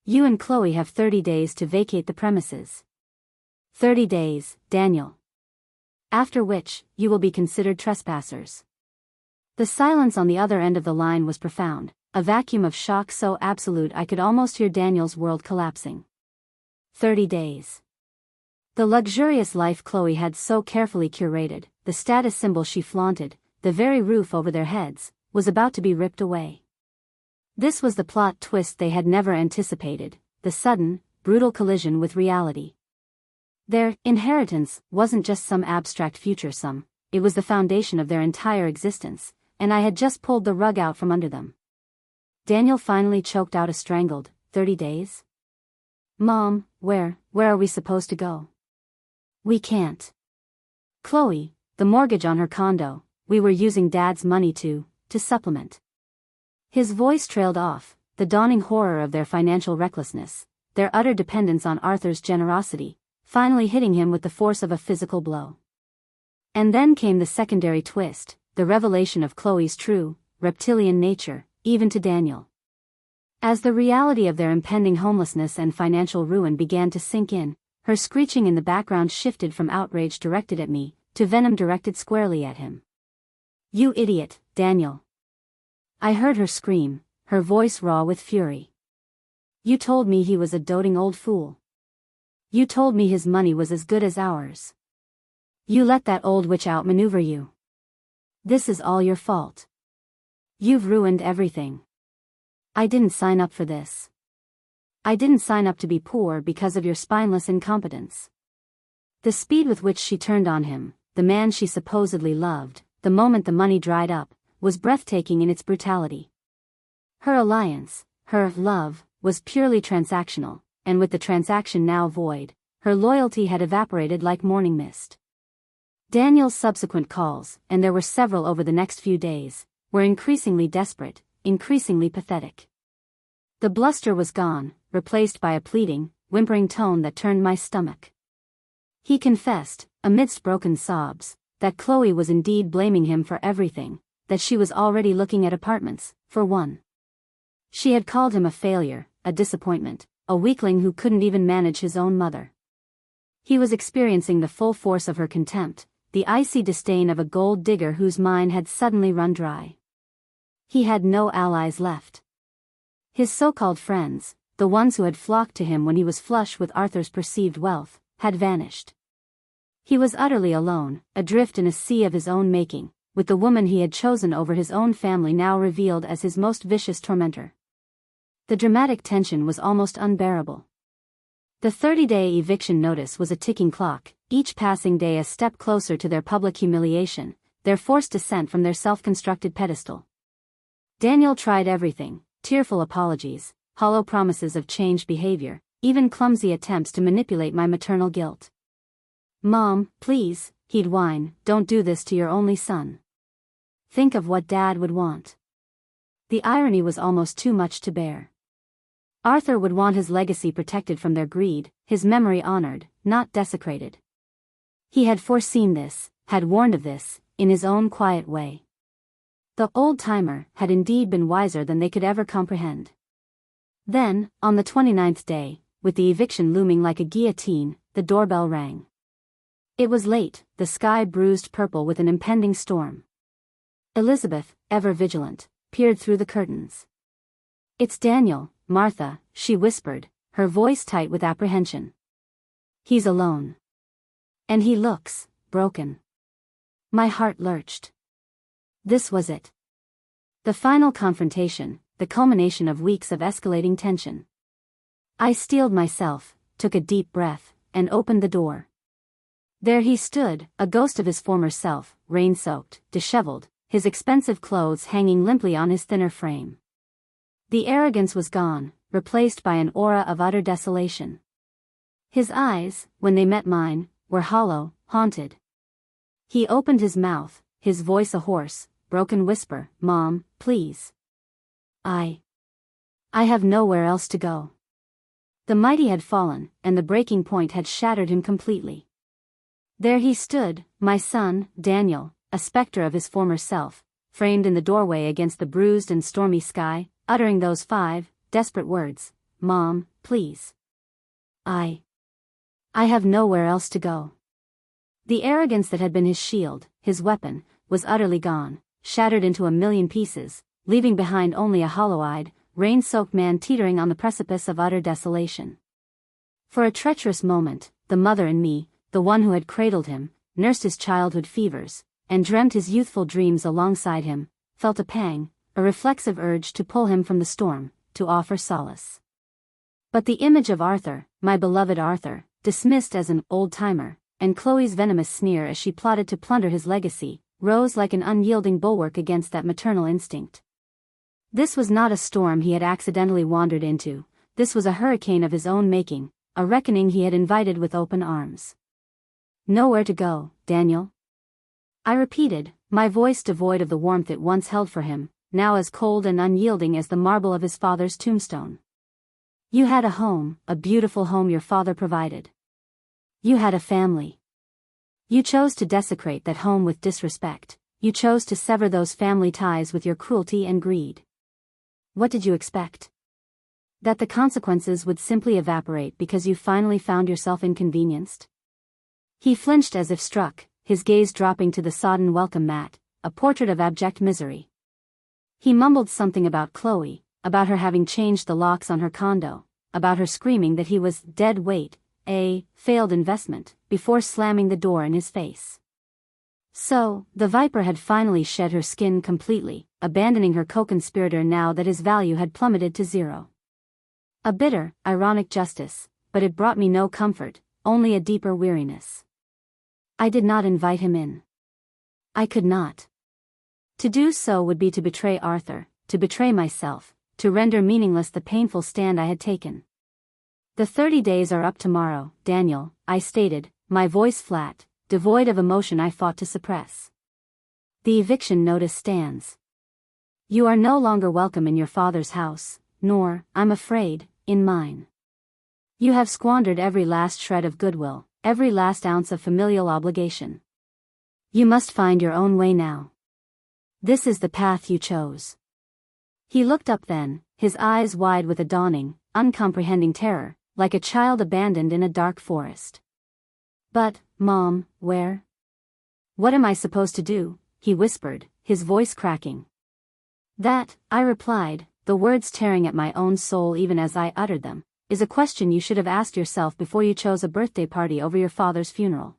You and Chloe have 30 days to vacate the premises. 30 days, Daniel. After which, you will be considered trespassers. The silence on the other end of the line was profound, a vacuum of shock so absolute I could almost hear Daniel's world collapsing. 30 days. The luxurious life Chloe had so carefully curated, the status symbol she flaunted, the very roof over their heads, was about to be ripped away. This was the plot twist they had never anticipated, the sudden, brutal collision with reality. Their inheritance wasn't just some abstract future sum, it was the foundation of their entire existence, and I had just pulled the rug out from under them. Daniel finally choked out a strangled, 30 days? Mom, where are we supposed to go? We can't. Chloe, the mortgage on her condo, we were using Dad's money to supplement. His voice trailed off, the dawning horror of their financial recklessness, their utter dependence on Arthur's generosity, finally hitting him with the force of a physical blow. And then came the secondary twist, the revelation of Chloe's true, reptilian nature, even to Daniel. As the reality of their impending homelessness and financial ruin began to sink in, her screeching in the background shifted from outrage directed at me, to venom directed squarely at him. "You idiot, Daniel!" I heard her scream, her voice raw with fury. "You told me he was a doting old fool. You told me his money was as good as ours. You let that old witch outmaneuver you. This is all your fault. You've ruined everything. I didn't sign up for this. I didn't sign up to be poor because of your spineless incompetence." The speed with which she turned on him, the man she supposedly loved, the moment the money dried up, was breathtaking in its brutality. Her alliance, her love, was purely transactional, and with the transaction now void, her loyalty had evaporated like morning mist. Daniel's subsequent calls, and there were several over the next few days, were increasingly desperate, increasingly pathetic. The bluster was gone, replaced by a pleading, whimpering tone that turned my stomach. He confessed, amidst broken sobs, that Chloe was indeed blaming him for everything, that she was already looking at apartments, for one. She had called him a failure, a disappointment, a weakling who couldn't even manage his own mother. He was experiencing the full force of her contempt, the icy disdain of a gold digger whose mine had suddenly run dry. He had no allies left. His so-called friends, the ones who had flocked to him when he was flush with Arthur's perceived wealth, had vanished. He was utterly alone, adrift in a sea of his own making, with the woman he had chosen over his own family now revealed as his most vicious tormentor. The dramatic tension was almost unbearable. The 30-day eviction notice was a ticking clock, each passing day a step closer to their public humiliation, their forced descent from their self-constructed pedestal. Daniel tried everything, tearful apologies, hollow promises of changed behavior, even clumsy attempts to manipulate my maternal guilt. "Mom, please," he'd whine, "don't do this to your only son. Think of what Dad would want." The irony was almost too much to bear. Arthur would want his legacy protected from their greed, his memory honored, not desecrated. He had foreseen this, had warned of this, in his own quiet way. The old-timer had indeed been wiser than they could ever comprehend. Then, on the 29th day, with the eviction looming like a guillotine, the doorbell rang. It was late, the sky bruised purple with an impending storm. Elizabeth, ever vigilant, peered through the curtains. "It's Daniel, Martha," she whispered, her voice tight with apprehension. "He's alone. And he looks broken." My heart lurched. This was it. The final confrontation, the culmination of weeks of escalating tension. I steeled myself, took a deep breath, and opened the door. There he stood, a ghost of his former self, rain-soaked, disheveled, his expensive clothes hanging limply on his thinner frame. The arrogance was gone, replaced by an aura of utter desolation. His eyes, when they met mine, were hollow, haunted. He opened his mouth, his voice a hoarse, broken whisper, "Mom, please. I have nowhere else to go." The mighty had fallen, and the breaking point had shattered him completely. There he stood, my son, Daniel, a specter of his former self, framed in the doorway against the bruised and stormy sky, uttering those 5 desperate words, "Mom, please. I have nowhere else to go." The arrogance that had been his shield, his weapon, was utterly gone, shattered into a million pieces, leaving behind only a hollow-eyed, rain-soaked man teetering on the precipice of utter desolation. For a treacherous moment, the mother in me, the one who had cradled him, nursed his childhood fevers, and dreamt his youthful dreams alongside him, felt a pang, a reflexive urge to pull him from the storm, to offer solace. But the image of Arthur, my beloved Arthur, dismissed as an old-timer, and Chloe's venomous sneer as she plotted to plunder his legacy, rose like an unyielding bulwark against that maternal instinct. This was not a storm he had accidentally wandered into, this was a hurricane of his own making, a reckoning he had invited with open arms. "Nowhere to go, Daniel?" I repeated, my voice devoid of the warmth it once held for him, now as cold and unyielding as the marble of his father's tombstone. "You had a home, a beautiful home your father provided. You had a family. You chose to desecrate that home with disrespect, you chose to sever those family ties with your cruelty and greed. What did you expect? That the consequences would simply evaporate because you finally found yourself inconvenienced? He flinched as if struck, his gaze dropping to the sodden welcome mat, a portrait of abject misery. He mumbled something about Chloe, about her having changed the locks on her condo, about her screaming that he was dead weight, a failed investment, before slamming the door in his face. So, the viper had finally shed her skin completely, abandoning her co-conspirator now that his value had plummeted to zero. A bitter, ironic justice, but it brought me no comfort, only a deeper weariness. I did not invite him in. I could not. To do so would be to betray Arthur, to betray myself, to render meaningless the painful stand I had taken. The 30 days are up tomorrow, Daniel, I stated, my voice flat, devoid of emotion I fought to suppress. The eviction notice stands. You are no longer welcome in your father's house, nor, I'm afraid, in mine. You have squandered every last shred of goodwill, every last ounce of familial obligation. You must find your own way now. This is the path you chose. He looked up then, his eyes wide with a dawning, uncomprehending terror, like a child abandoned in a dark forest. But, Mom, where? What am I supposed to do? He whispered, his voice cracking. That, I replied, the words tearing at my own soul even as I uttered them, is a question you should have asked yourself before you chose a birthday party over your father's funeral.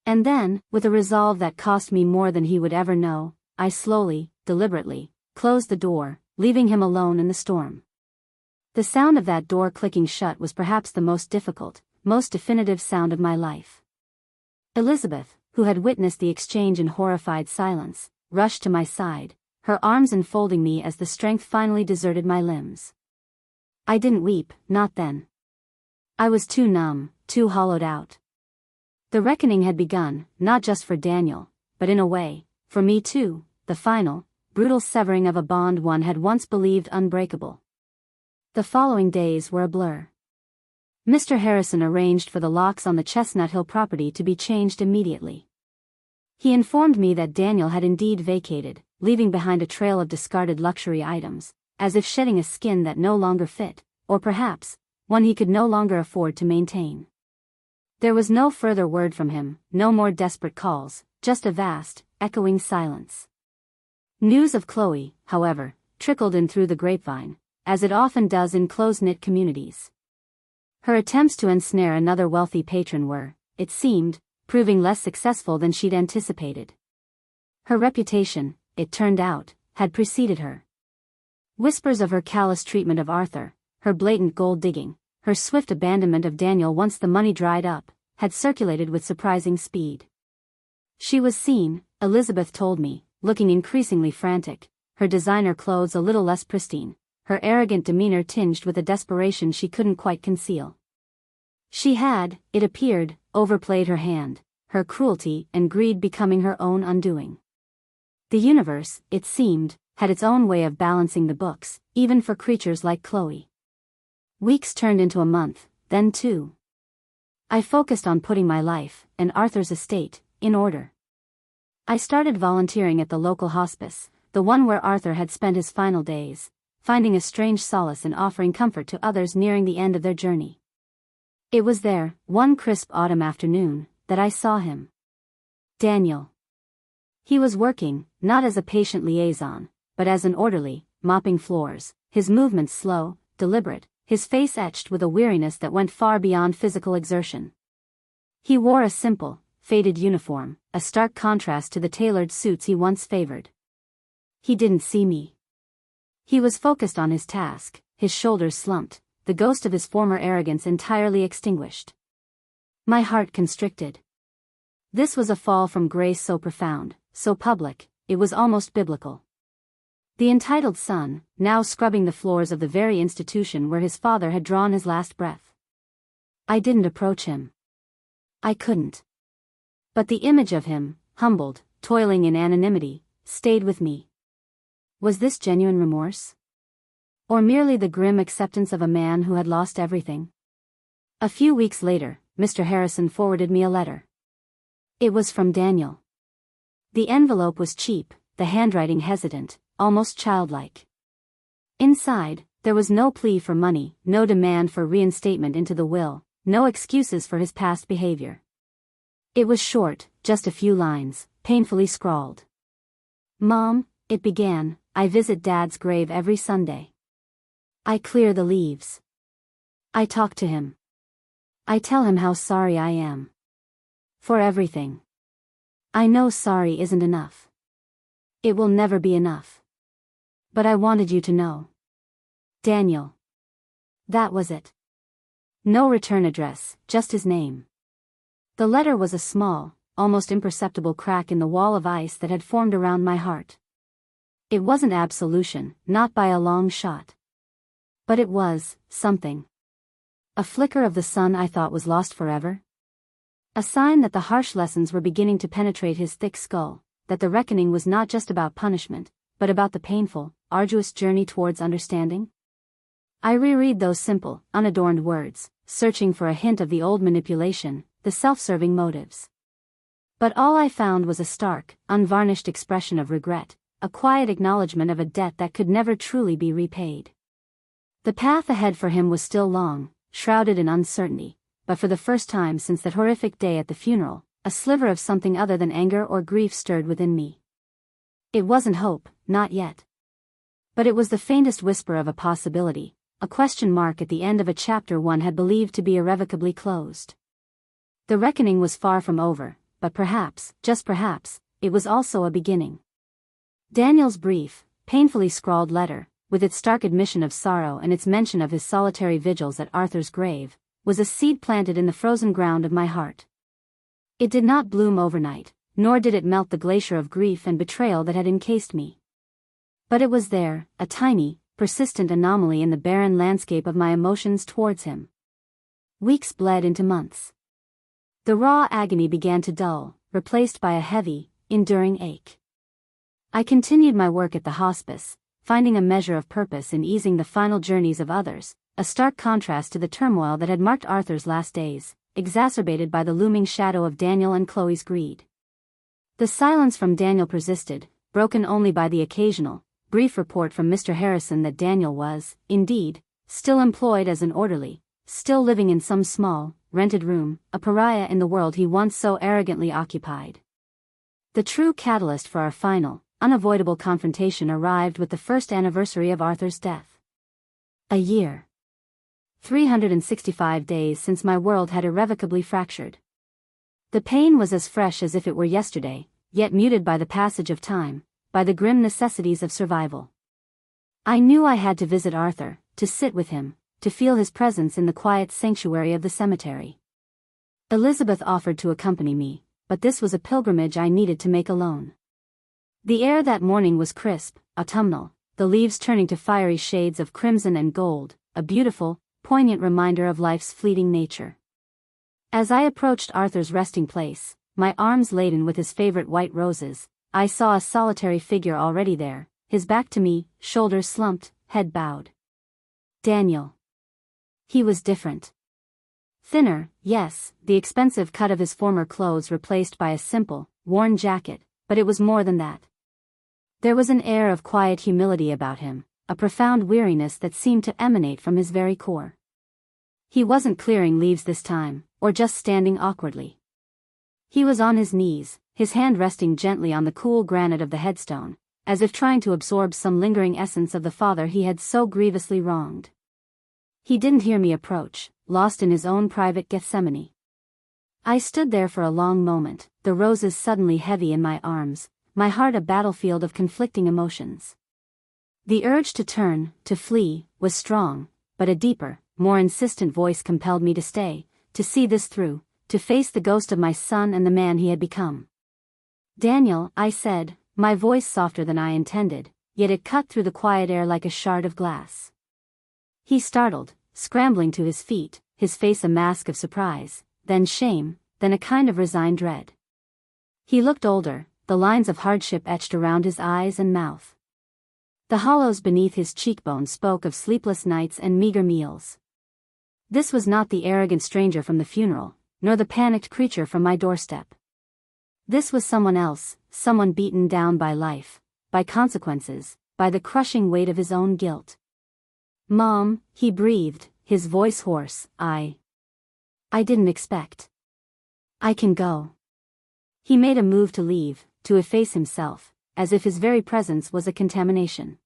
And then, with a resolve that cost me more than he would ever know, I slowly, deliberately, closed the door, leaving him alone in the storm. The sound of that door clicking shut was perhaps the most difficult, most definitive sound of my life. Elizabeth, who had witnessed the exchange in horrified silence, rushed to my side, her arms enfolding me as the strength finally deserted my limbs. I didn't weep, not then. I was too numb, too hollowed out. The reckoning had begun, not just for Daniel, but in a way, for me too, the final, brutal severing of a bond one had once believed unbreakable. The following days were a blur. Mr. Harrison arranged for the locks on the Chestnut Hill property to be changed immediately. He informed me that Daniel had indeed vacated, leaving behind a trail of discarded luxury items, as if shedding a skin that no longer fit, or perhaps, one he could no longer afford to maintain. There was no further word from him, no more desperate calls, just a vast, echoing silence. News of Chloe, however, trickled in through the grapevine, as it often does in close-knit communities. Her attempts to ensnare another wealthy patron were, it seemed, proving less successful than she'd anticipated. Her reputation, it turned out, had preceded her. Whispers of her callous treatment of Arthur, her blatant gold-digging, her swift abandonment of Daniel once the money dried up, had circulated with surprising speed. She was seen, Elizabeth told me, looking increasingly frantic, her designer clothes a little less pristine, her arrogant demeanor tinged with a desperation she couldn't quite conceal. She had, it appeared, overplayed her hand, her cruelty and greed becoming her own undoing. The universe, it seemed, had its own way of balancing the books, even for creatures like Chloe. Weeks turned into a month, then two. I focused on putting my life, and Arthur's estate, in order. I started volunteering at the local hospice, the one where Arthur had spent his final days, finding a strange solace in offering comfort to others nearing the end of their journey. It was there, one crisp autumn afternoon, that I saw him. Daniel. He was working, not as a patient liaison, but as an orderly, mopping floors, his movements slow, deliberate, his face etched with a weariness that went far beyond physical exertion. He wore a simple, faded uniform, a stark contrast to the tailored suits he once favored. He didn't see me. He was focused on his task, his shoulders slumped, the ghost of his former arrogance entirely extinguished. My heart constricted. This was a fall from grace so profound, so public, it was almost biblical. The entitled son, now scrubbing the floors of the very institution where his father had drawn his last breath. I didn't approach him. I couldn't. But the image of him, humbled, toiling in anonymity, stayed with me. Was this genuine remorse? Or merely the grim acceptance of a man who had lost everything? A few weeks later, Mr. Harrison forwarded me a letter. It was from Daniel. The envelope was cheap, the handwriting hesitant, almost childlike. Inside, There was no plea for money, no demand for reinstatement into the will, no excuses for his past behavior. It was short, just a few lines, painfully scrawled. "Mom," it began, "I visit Dad's grave every Sunday. I clear the leaves. I talk to him. I tell him how sorry I am. For everything. I know sorry isn't enough. It will never be enough. But I wanted you to know. Daniel." That was it. No return address, just his name. The letter was a small, almost imperceptible crack in the wall of ice that had formed around my heart. It wasn't absolution, not by a long shot. But it was something. A flicker of the sun I thought was lost forever. A sign that the harsh lessons were beginning to penetrate his thick skull, that the reckoning was not just about punishment, but about the painful, arduous journey towards understanding. I reread those simple, unadorned words, searching for a hint of the old manipulation, the self-serving motives. But all I found was a stark, unvarnished expression of regret, a quiet acknowledgement of a debt that could never truly be repaid. The path ahead for him was still long, shrouded in uncertainty, but for the first time since that horrific day at the funeral, a sliver of something other than anger or grief stirred within me. It wasn't hope, not yet. But it was the faintest whisper of a possibility, a question mark at the end of a chapter one had believed to be irrevocably closed. The reckoning was far from over, but perhaps, just perhaps, it was also a beginning. Daniel's brief, painfully scrawled letter, with its stark admission of sorrow and its mention of his solitary vigils at Arthur's grave, was a seed planted in the frozen ground of my heart. It did not bloom overnight, nor did it melt the glacier of grief and betrayal that had encased me. But it was there, a tiny, persistent anomaly in the barren landscape of my emotions towards him. Weeks bled into months. The raw agony began to dull, replaced by a heavy, enduring ache. I continued my work at the hospice, finding a measure of purpose in easing the final journeys of others, a stark contrast to the turmoil that had marked Arthur's last days, exacerbated by the looming shadow of Daniel and Chloe's greed. The silence from Daniel persisted, broken only by the occasional, brief report from Mr. Harrison that Daniel was, indeed, still employed as an orderly, still living in some small, rented room, a pariah in the world he once so arrogantly occupied. The true catalyst for our final, unavoidable confrontation arrived with the first anniversary of Arthur's death. A year. 365 days since my world had irrevocably fractured. The pain was as fresh as if it were yesterday, yet muted by the passage of time, by the grim necessities of survival. I knew I had to visit Arthur, to sit with him, to feel his presence in the quiet sanctuary of the cemetery. Elizabeth offered to accompany me, but this was a pilgrimage I needed to make alone. The air that morning was crisp, autumnal, the leaves turning to fiery shades of crimson and gold, a beautiful, poignant reminder of life's fleeting nature. As I approached Arthur's resting place, my arms laden with his favorite white roses, I saw a solitary figure already there, his back to me, shoulders slumped, head bowed. Daniel. He was different. Thinner, yes, the expensive cut of his former clothes replaced by a simple, worn jacket, but it was more than that. There was an air of quiet humility about him, a profound weariness that seemed to emanate from his very core. He wasn't clearing leaves this time, or just standing awkwardly. He was on his knees, his hand resting gently on the cool granite of the headstone, as if trying to absorb some lingering essence of the father he had so grievously wronged. He didn't hear me approach, lost in his own private Gethsemane. I stood there for a long moment, the roses suddenly heavy in my arms, my heart a battlefield of conflicting emotions. The urge to turn, to flee, was strong, but a deeper, more insistent voice compelled me to stay, to see this through, to face the ghost of my son and the man he had become. "Daniel," I said, my voice softer than I intended, yet it cut through the quiet air like a shard of glass. He startled, scrambling to his feet, his face a mask of surprise, then shame, then a kind of resigned dread. He looked older, the lines of hardship etched around his eyes and mouth. The hollows beneath his cheekbones spoke of sleepless nights and meager meals. This was not the arrogant stranger from the funeral, nor the panicked creature from my doorstep. This was someone else, someone beaten down by life, by consequences, by the crushing weight of his own guilt. Mom, he breathed, his voice hoarse. I didn't expect. I can go. He made a move to leave, to efface himself, as if his very presence was a contamination.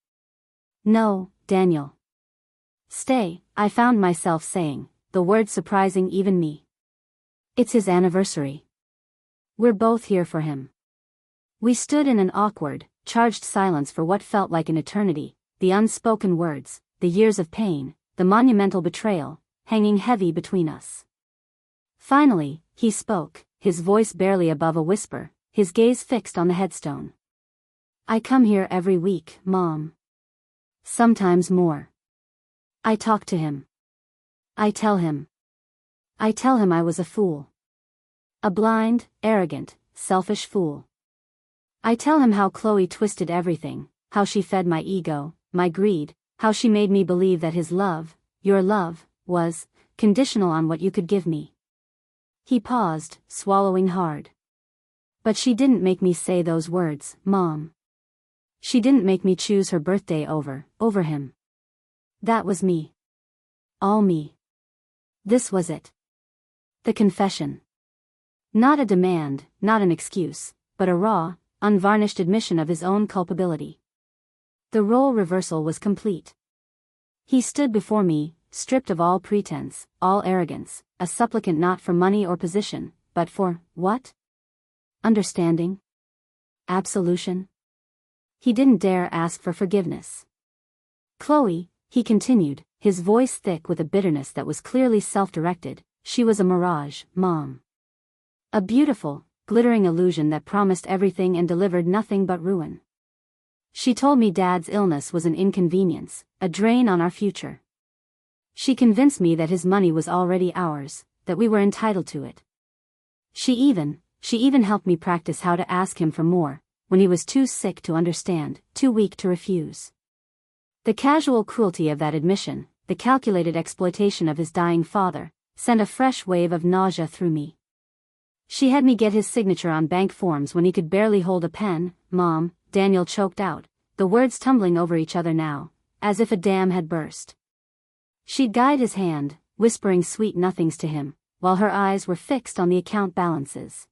No, Daniel. Stay, I found myself saying, the word surprising even me. It's his anniversary. We're both here for him. We stood in an awkward, charged silence for what felt like an eternity, the unspoken words, the years of pain, the monumental betrayal, hanging heavy between us. Finally, he spoke, his voice barely above a whisper, his gaze fixed on the headstone. I come here every week, Mom. Sometimes more. I talk to him. I tell him I was a fool. A blind, arrogant, selfish fool. I tell him how Chloe twisted everything, how she fed my ego, my greed, how she made me believe that his love, your love, was conditional on what you could give me. He paused, swallowing hard. But she didn't make me say those words, Mom. She didn't make me choose her birthday over him. That was me. All me. This was it. The confession. Not a demand, not an excuse, but a raw, unvarnished admission of his own culpability. The role reversal was complete. He stood before me, stripped of all pretense, all arrogance, a supplicant not for money or position, but for, what? Understanding? Absolution? He didn't dare ask for forgiveness. Chloe, he continued, his voice thick with a bitterness that was clearly self-directed, she was a mirage, Mom. A beautiful, glittering illusion that promised everything and delivered nothing but ruin. She told me Dad's illness was an inconvenience, a drain on our future. She convinced me that his money was already ours, that we were entitled to it. She even helped me practice how to ask him for more, when he was too sick to understand, too weak to refuse. The casual cruelty of that admission, the calculated exploitation of his dying father, sent a fresh wave of nausea through me. She had me get his signature on bank forms when he could barely hold a pen. Mom, Daniel choked out, the words tumbling over each other now, as if a dam had burst. She'd guide his hand, whispering sweet nothings to him, while her eyes were fixed on the account balances.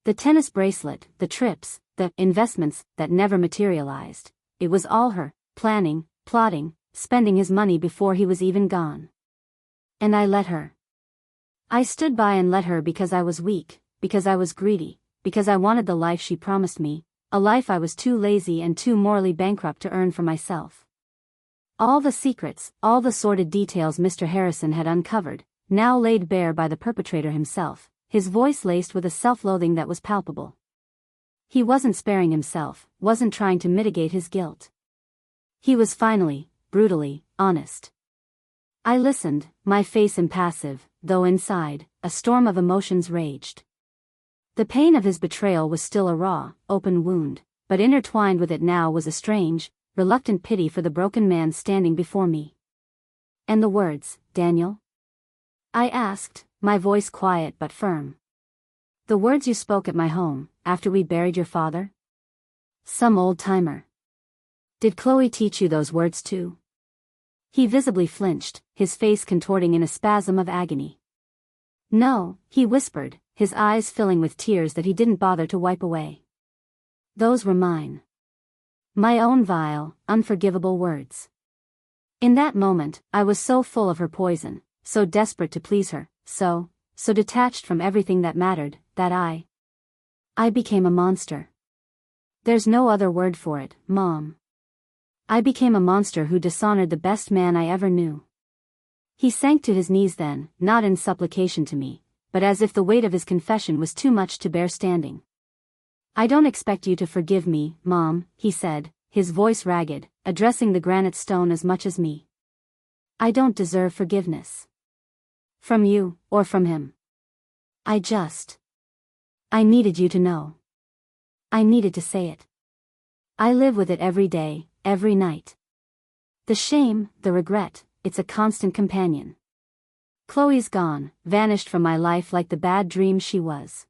The tennis bracelet, the trips, the investments that never materialized, it was all her, planning, plotting, spending his money before he was even gone. And I let her. I stood by and let her because I was weak, because I was greedy, because I wanted the life she promised me, a life I was too lazy and too morally bankrupt to earn for myself. All the secrets, all the sordid details Mr. Harrison had uncovered, now laid bare by the perpetrator himself, his voice laced with a self-loathing that was palpable. He wasn't sparing himself, wasn't trying to mitigate his guilt. He was finally, brutally, honest. I listened, my face impassive, though inside, a storm of emotions raged. The pain of his betrayal was still a raw, open wound, but intertwined with it now was a strange, reluctant pity for the broken man standing before me. And the words, Daniel? I asked, my voice quiet but firm. The words you spoke at my home, after we buried your father? Some old-timer. Did Chloe teach you those words too? He visibly flinched, his face contorting in a spasm of agony. No, he whispered, his eyes filling with tears that he didn't bother to wipe away. Those were mine. My own vile, unforgivable words. In that moment, I was so full of her poison, so desperate to please her, so detached from everything that mattered, that I became a monster. There's no other word for it, Mom. I became a monster who dishonored the best man I ever knew. He sank to his knees then, not in supplication to me, but as if the weight of his confession was too much to bear standing. I don't expect you to forgive me, Mom, he said, his voice ragged, addressing the granite stone as much as me. I don't deserve forgiveness. From you, or from him. I needed you to know. I needed to say it. I live with it every day, every night. The shame, the regret, it's a constant companion. Chloe's gone, vanished from my life like the bad dream she was.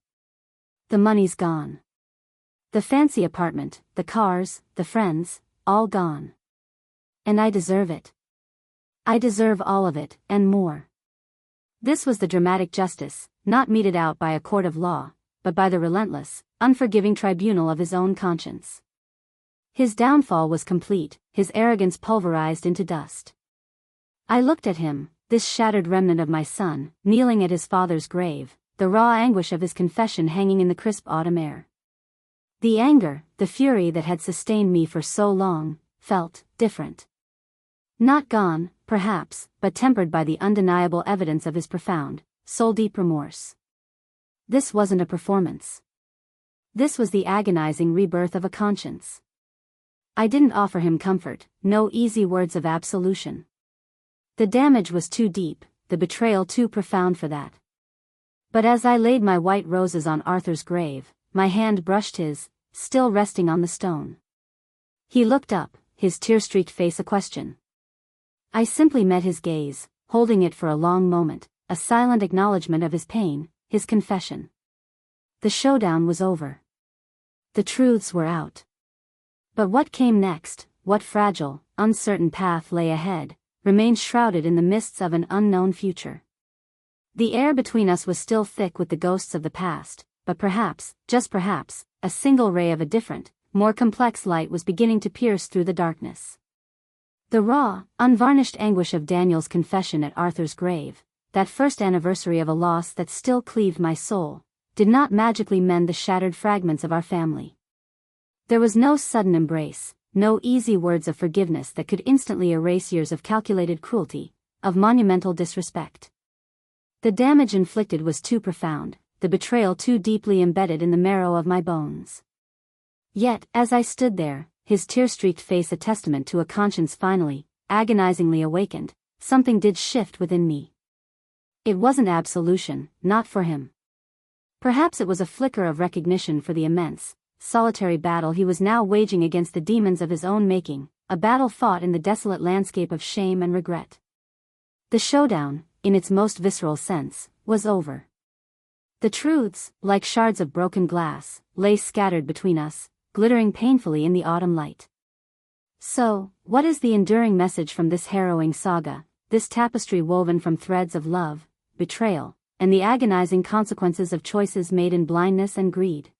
The money's gone. The fancy apartment, the cars, the friends, all gone. And I deserve it. I deserve all of it, and more. This was the dramatic justice, not meted out by a court of law, but by the relentless, unforgiving tribunal of his own conscience. His downfall was complete, his arrogance pulverized into dust. I looked at him, this shattered remnant of my son, kneeling at his father's grave, the raw anguish of his confession hanging in the crisp autumn air. The anger, the fury that had sustained me for so long, felt different. Not gone, perhaps, but tempered by the undeniable evidence of his profound, soul-deep remorse. This wasn't a performance. This was the agonizing rebirth of a conscience. I didn't offer him comfort, no easy words of absolution. The damage was too deep, the betrayal too profound for that. But as I laid my white roses on Arthur's grave, my hand brushed his, still resting on the stone. He looked up, his tear-streaked face a question. I simply met his gaze, holding it for a long moment, a silent acknowledgement of his pain, his confession. The showdown was over. The truths were out. But what came next, what fragile, uncertain path lay ahead, remained shrouded in the mists of an unknown future. The air between us was still thick with the ghosts of the past, but perhaps, just perhaps, a single ray of a different, more complex light was beginning to pierce through the darkness. The raw, unvarnished anguish of Daniel's confession at Arthur's grave, that first anniversary of a loss that still cleaved my soul, did not magically mend the shattered fragments of our family. There was no sudden embrace, no easy words of forgiveness that could instantly erase years of calculated cruelty, of monumental disrespect. The damage inflicted was too profound, the betrayal too deeply embedded in the marrow of my bones. Yet, as I stood there, his tear-streaked face a testament to a conscience finally, agonizingly awakened, something did shift within me. It wasn't absolution, not for him. Perhaps it was a flicker of recognition for the immense, solitary battle he was now waging against the demons of his own making, a battle fought in the desolate landscape of shame and regret. The showdown, in its most visceral sense, was over. The truths, like shards of broken glass, lay scattered between us, glittering painfully in the autumn light. So, what is the enduring message from this harrowing saga, this tapestry woven from threads of love, betrayal, and the agonizing consequences of choices made in blindness and greed?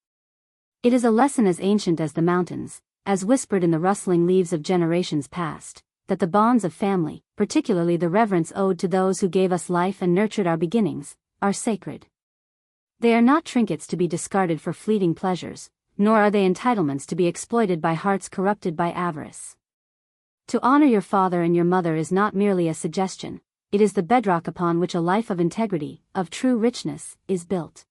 It is a lesson as ancient as the mountains, as whispered in the rustling leaves of generations past, that the bonds of family, particularly the reverence owed to those who gave us life and nurtured our beginnings, are sacred. They are not trinkets to be discarded for fleeting pleasures, nor are they entitlements to be exploited by hearts corrupted by avarice. To honor your father and your mother is not merely a suggestion, it is the bedrock upon which a life of integrity, of true richness, is built.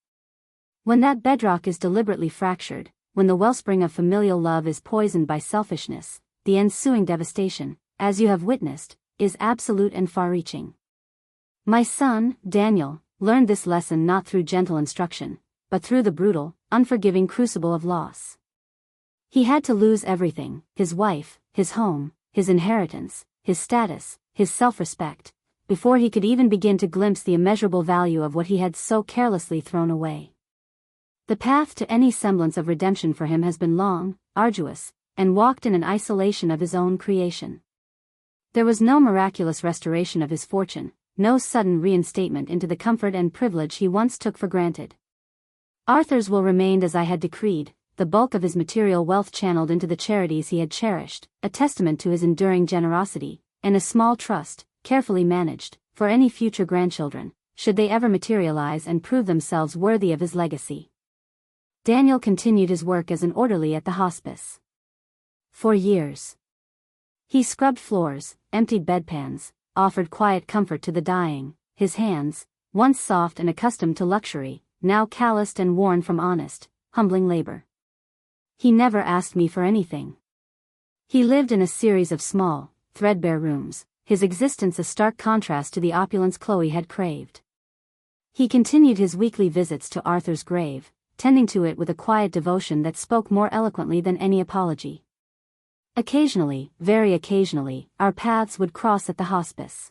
When that bedrock is deliberately fractured, when the wellspring of familial love is poisoned by selfishness, the ensuing devastation, as you have witnessed, is absolute and far-reaching. My son, Daniel, learned this lesson not through gentle instruction, but through the brutal, unforgiving crucible of loss. He had to lose everything, his wife, his home, his inheritance, his status, his self-respect, before he could even begin to glimpse the immeasurable value of what he had so carelessly thrown away. The path to any semblance of redemption for him has been long, arduous, and walked in an isolation of his own creation. There was no miraculous restoration of his fortune, no sudden reinstatement into the comfort and privilege he once took for granted. Arthur's will remained as I had decreed, the bulk of his material wealth channeled into the charities he had cherished, a testament to his enduring generosity, and a small trust, carefully managed, for any future grandchildren, should they ever materialize and prove themselves worthy of his legacy. Daniel continued his work as an orderly at the hospice. For years. He scrubbed floors, emptied bedpans, offered quiet comfort to the dying, his hands, once soft and accustomed to luxury, now calloused and worn from honest, humbling labor. He never asked me for anything. He lived in a series of small, threadbare rooms, his existence a stark contrast to the opulence Chloe had craved. He continued his weekly visits to Arthur's grave, tending to it with a quiet devotion that spoke more eloquently than any apology. Occasionally, very occasionally, our paths would cross at the hospice.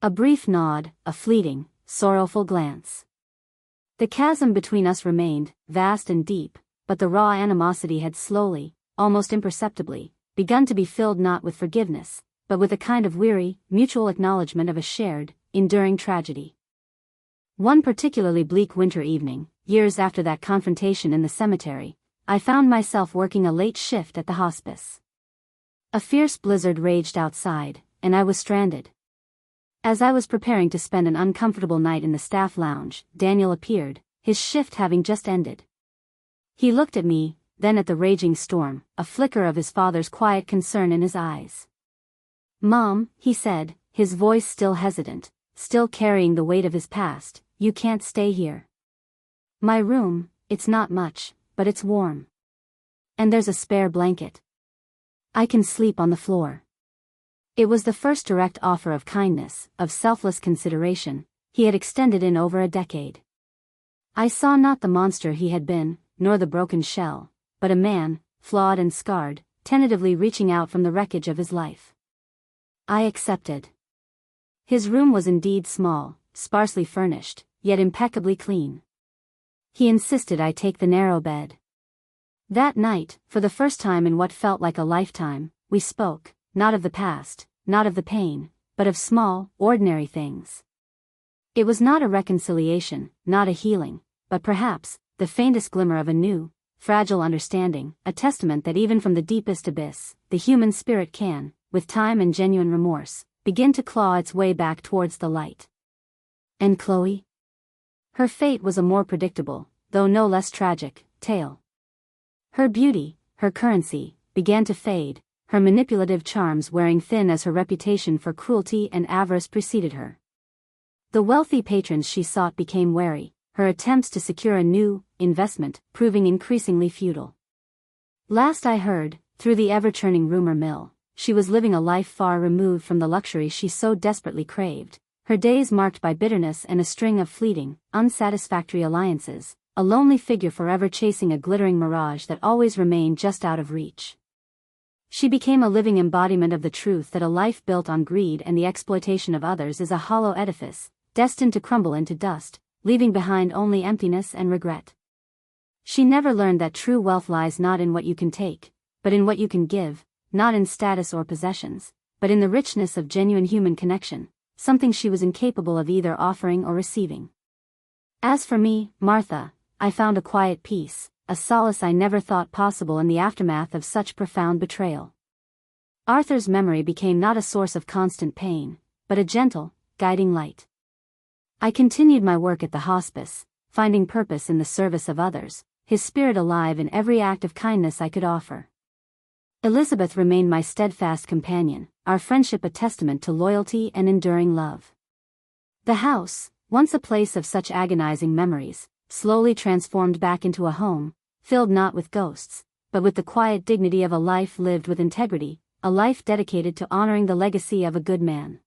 A brief nod, a fleeting, sorrowful glance. The chasm between us remained, vast and deep, but the raw animosity had slowly, almost imperceptibly, begun to be filled not with forgiveness, but with a kind of weary, mutual acknowledgement of a shared, enduring tragedy. One particularly bleak winter evening, years after that confrontation in the cemetery, I found myself working a late shift at the hospice. A fierce blizzard raged outside, and I was stranded. As I was preparing to spend an uncomfortable night in the staff lounge, Daniel appeared, his shift having just ended. He looked at me, then at the raging storm, a flicker of his father's quiet concern in his eyes. "Mom," he said, his voice still hesitant, still carrying the weight of his past, "you can't stay here. My room, it's not much, but it's warm. And there's a spare blanket. I can sleep on the floor." It was the first direct offer of kindness, of selfless consideration, he had extended in over a decade. I saw not the monster he had been, nor the broken shell, but a man, flawed and scarred, tentatively reaching out from the wreckage of his life. I accepted. His room was indeed small, sparsely furnished, yet impeccably clean. He insisted I take the narrow bed. That night, for the first time in what felt like a lifetime, we spoke, not of the past, not of the pain, but of small, ordinary things. It was not a reconciliation, not a healing, but perhaps, the faintest glimmer of a new, fragile understanding, a testament that even from the deepest abyss, the human spirit can, with time and genuine remorse, begin to claw its way back towards the light. And Chloe? Her fate was a more predictable, though no less tragic, tale. Her beauty, her currency, began to fade, her manipulative charms wearing thin as her reputation for cruelty and avarice preceded her. The wealthy patrons she sought became wary, her attempts to secure a new investment proving increasingly futile. Last I heard, through the ever-churning rumor mill, she was living a life far removed from the luxury she so desperately craved, her days marked by bitterness and a string of fleeting, unsatisfactory alliances, a lonely figure forever chasing a glittering mirage that always remained just out of reach. She became a living embodiment of the truth that a life built on greed and the exploitation of others is a hollow edifice, destined to crumble into dust, leaving behind only emptiness and regret. She never learned that true wealth lies not in what you can take, but in what you can give, not in status or possessions, but in the richness of genuine human connection, something she was incapable of either offering or receiving. As for me, Martha, I found a quiet peace, a solace I never thought possible in the aftermath of such profound betrayal. Arthur's memory became not a source of constant pain, but a gentle, guiding light. I continued my work at the hospice, finding purpose in the service of others, his spirit alive in every act of kindness I could offer. Elizabeth remained my steadfast companion, our friendship a testament to loyalty and enduring love. The house, once a place of such agonizing memories, slowly transformed back into a home, filled not with ghosts, but with the quiet dignity of a life lived with integrity, a life dedicated to honoring the legacy of a good man.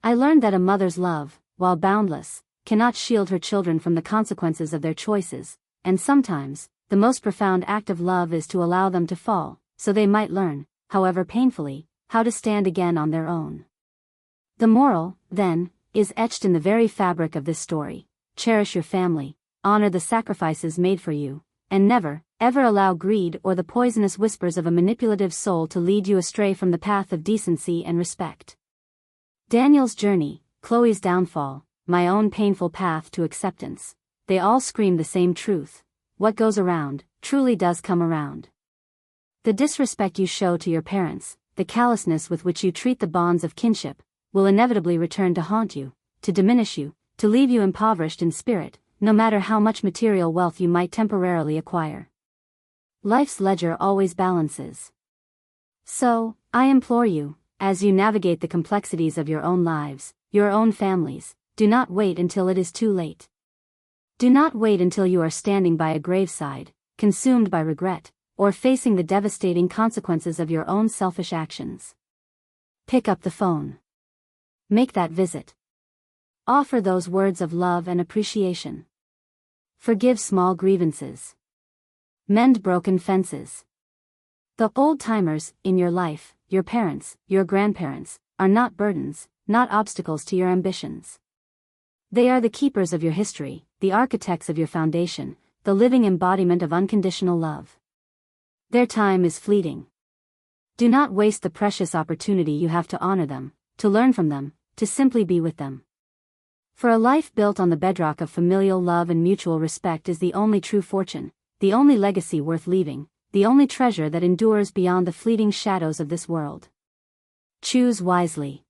I learned that a mother's love, while boundless, cannot shield her children from the consequences of their choices, and sometimes, the most profound act of love is to allow them to fall, so they might learn, however painfully, how to stand again on their own. The moral, then, is etched in the very fabric of this story: cherish your family, honor the sacrifices made for you, and never, ever allow greed or the poisonous whispers of a manipulative soul to lead you astray from the path of decency and respect. Daniel's journey, Chloe's downfall, my own painful path to acceptance, they all scream the same truth: what goes around, truly does come around. The disrespect you show to your parents, the callousness with which you treat the bonds of kinship, will inevitably return to haunt you, to diminish you, to leave you impoverished in spirit, no matter how much material wealth you might temporarily acquire. Life's ledger always balances. So, I implore you, as you navigate the complexities of your own lives, your own families, do not wait until it is too late. Do not wait until you are standing by a graveside, consumed by regret, or facing the devastating consequences of your own selfish actions. Pick up the phone. Make that visit. Offer those words of love and appreciation. Forgive small grievances. Mend broken fences. The old-timers in your life, your parents, your grandparents, are not burdens, not obstacles to your ambitions. They are the keepers of your history, the architects of your foundation, the living embodiment of unconditional love. Their time is fleeting. Do not waste the precious opportunity you have to honor them, to learn from them, to simply be with them. For a life built on the bedrock of familial love and mutual respect is the only true fortune, the only legacy worth leaving, the only treasure that endures beyond the fleeting shadows of this world. Choose wisely.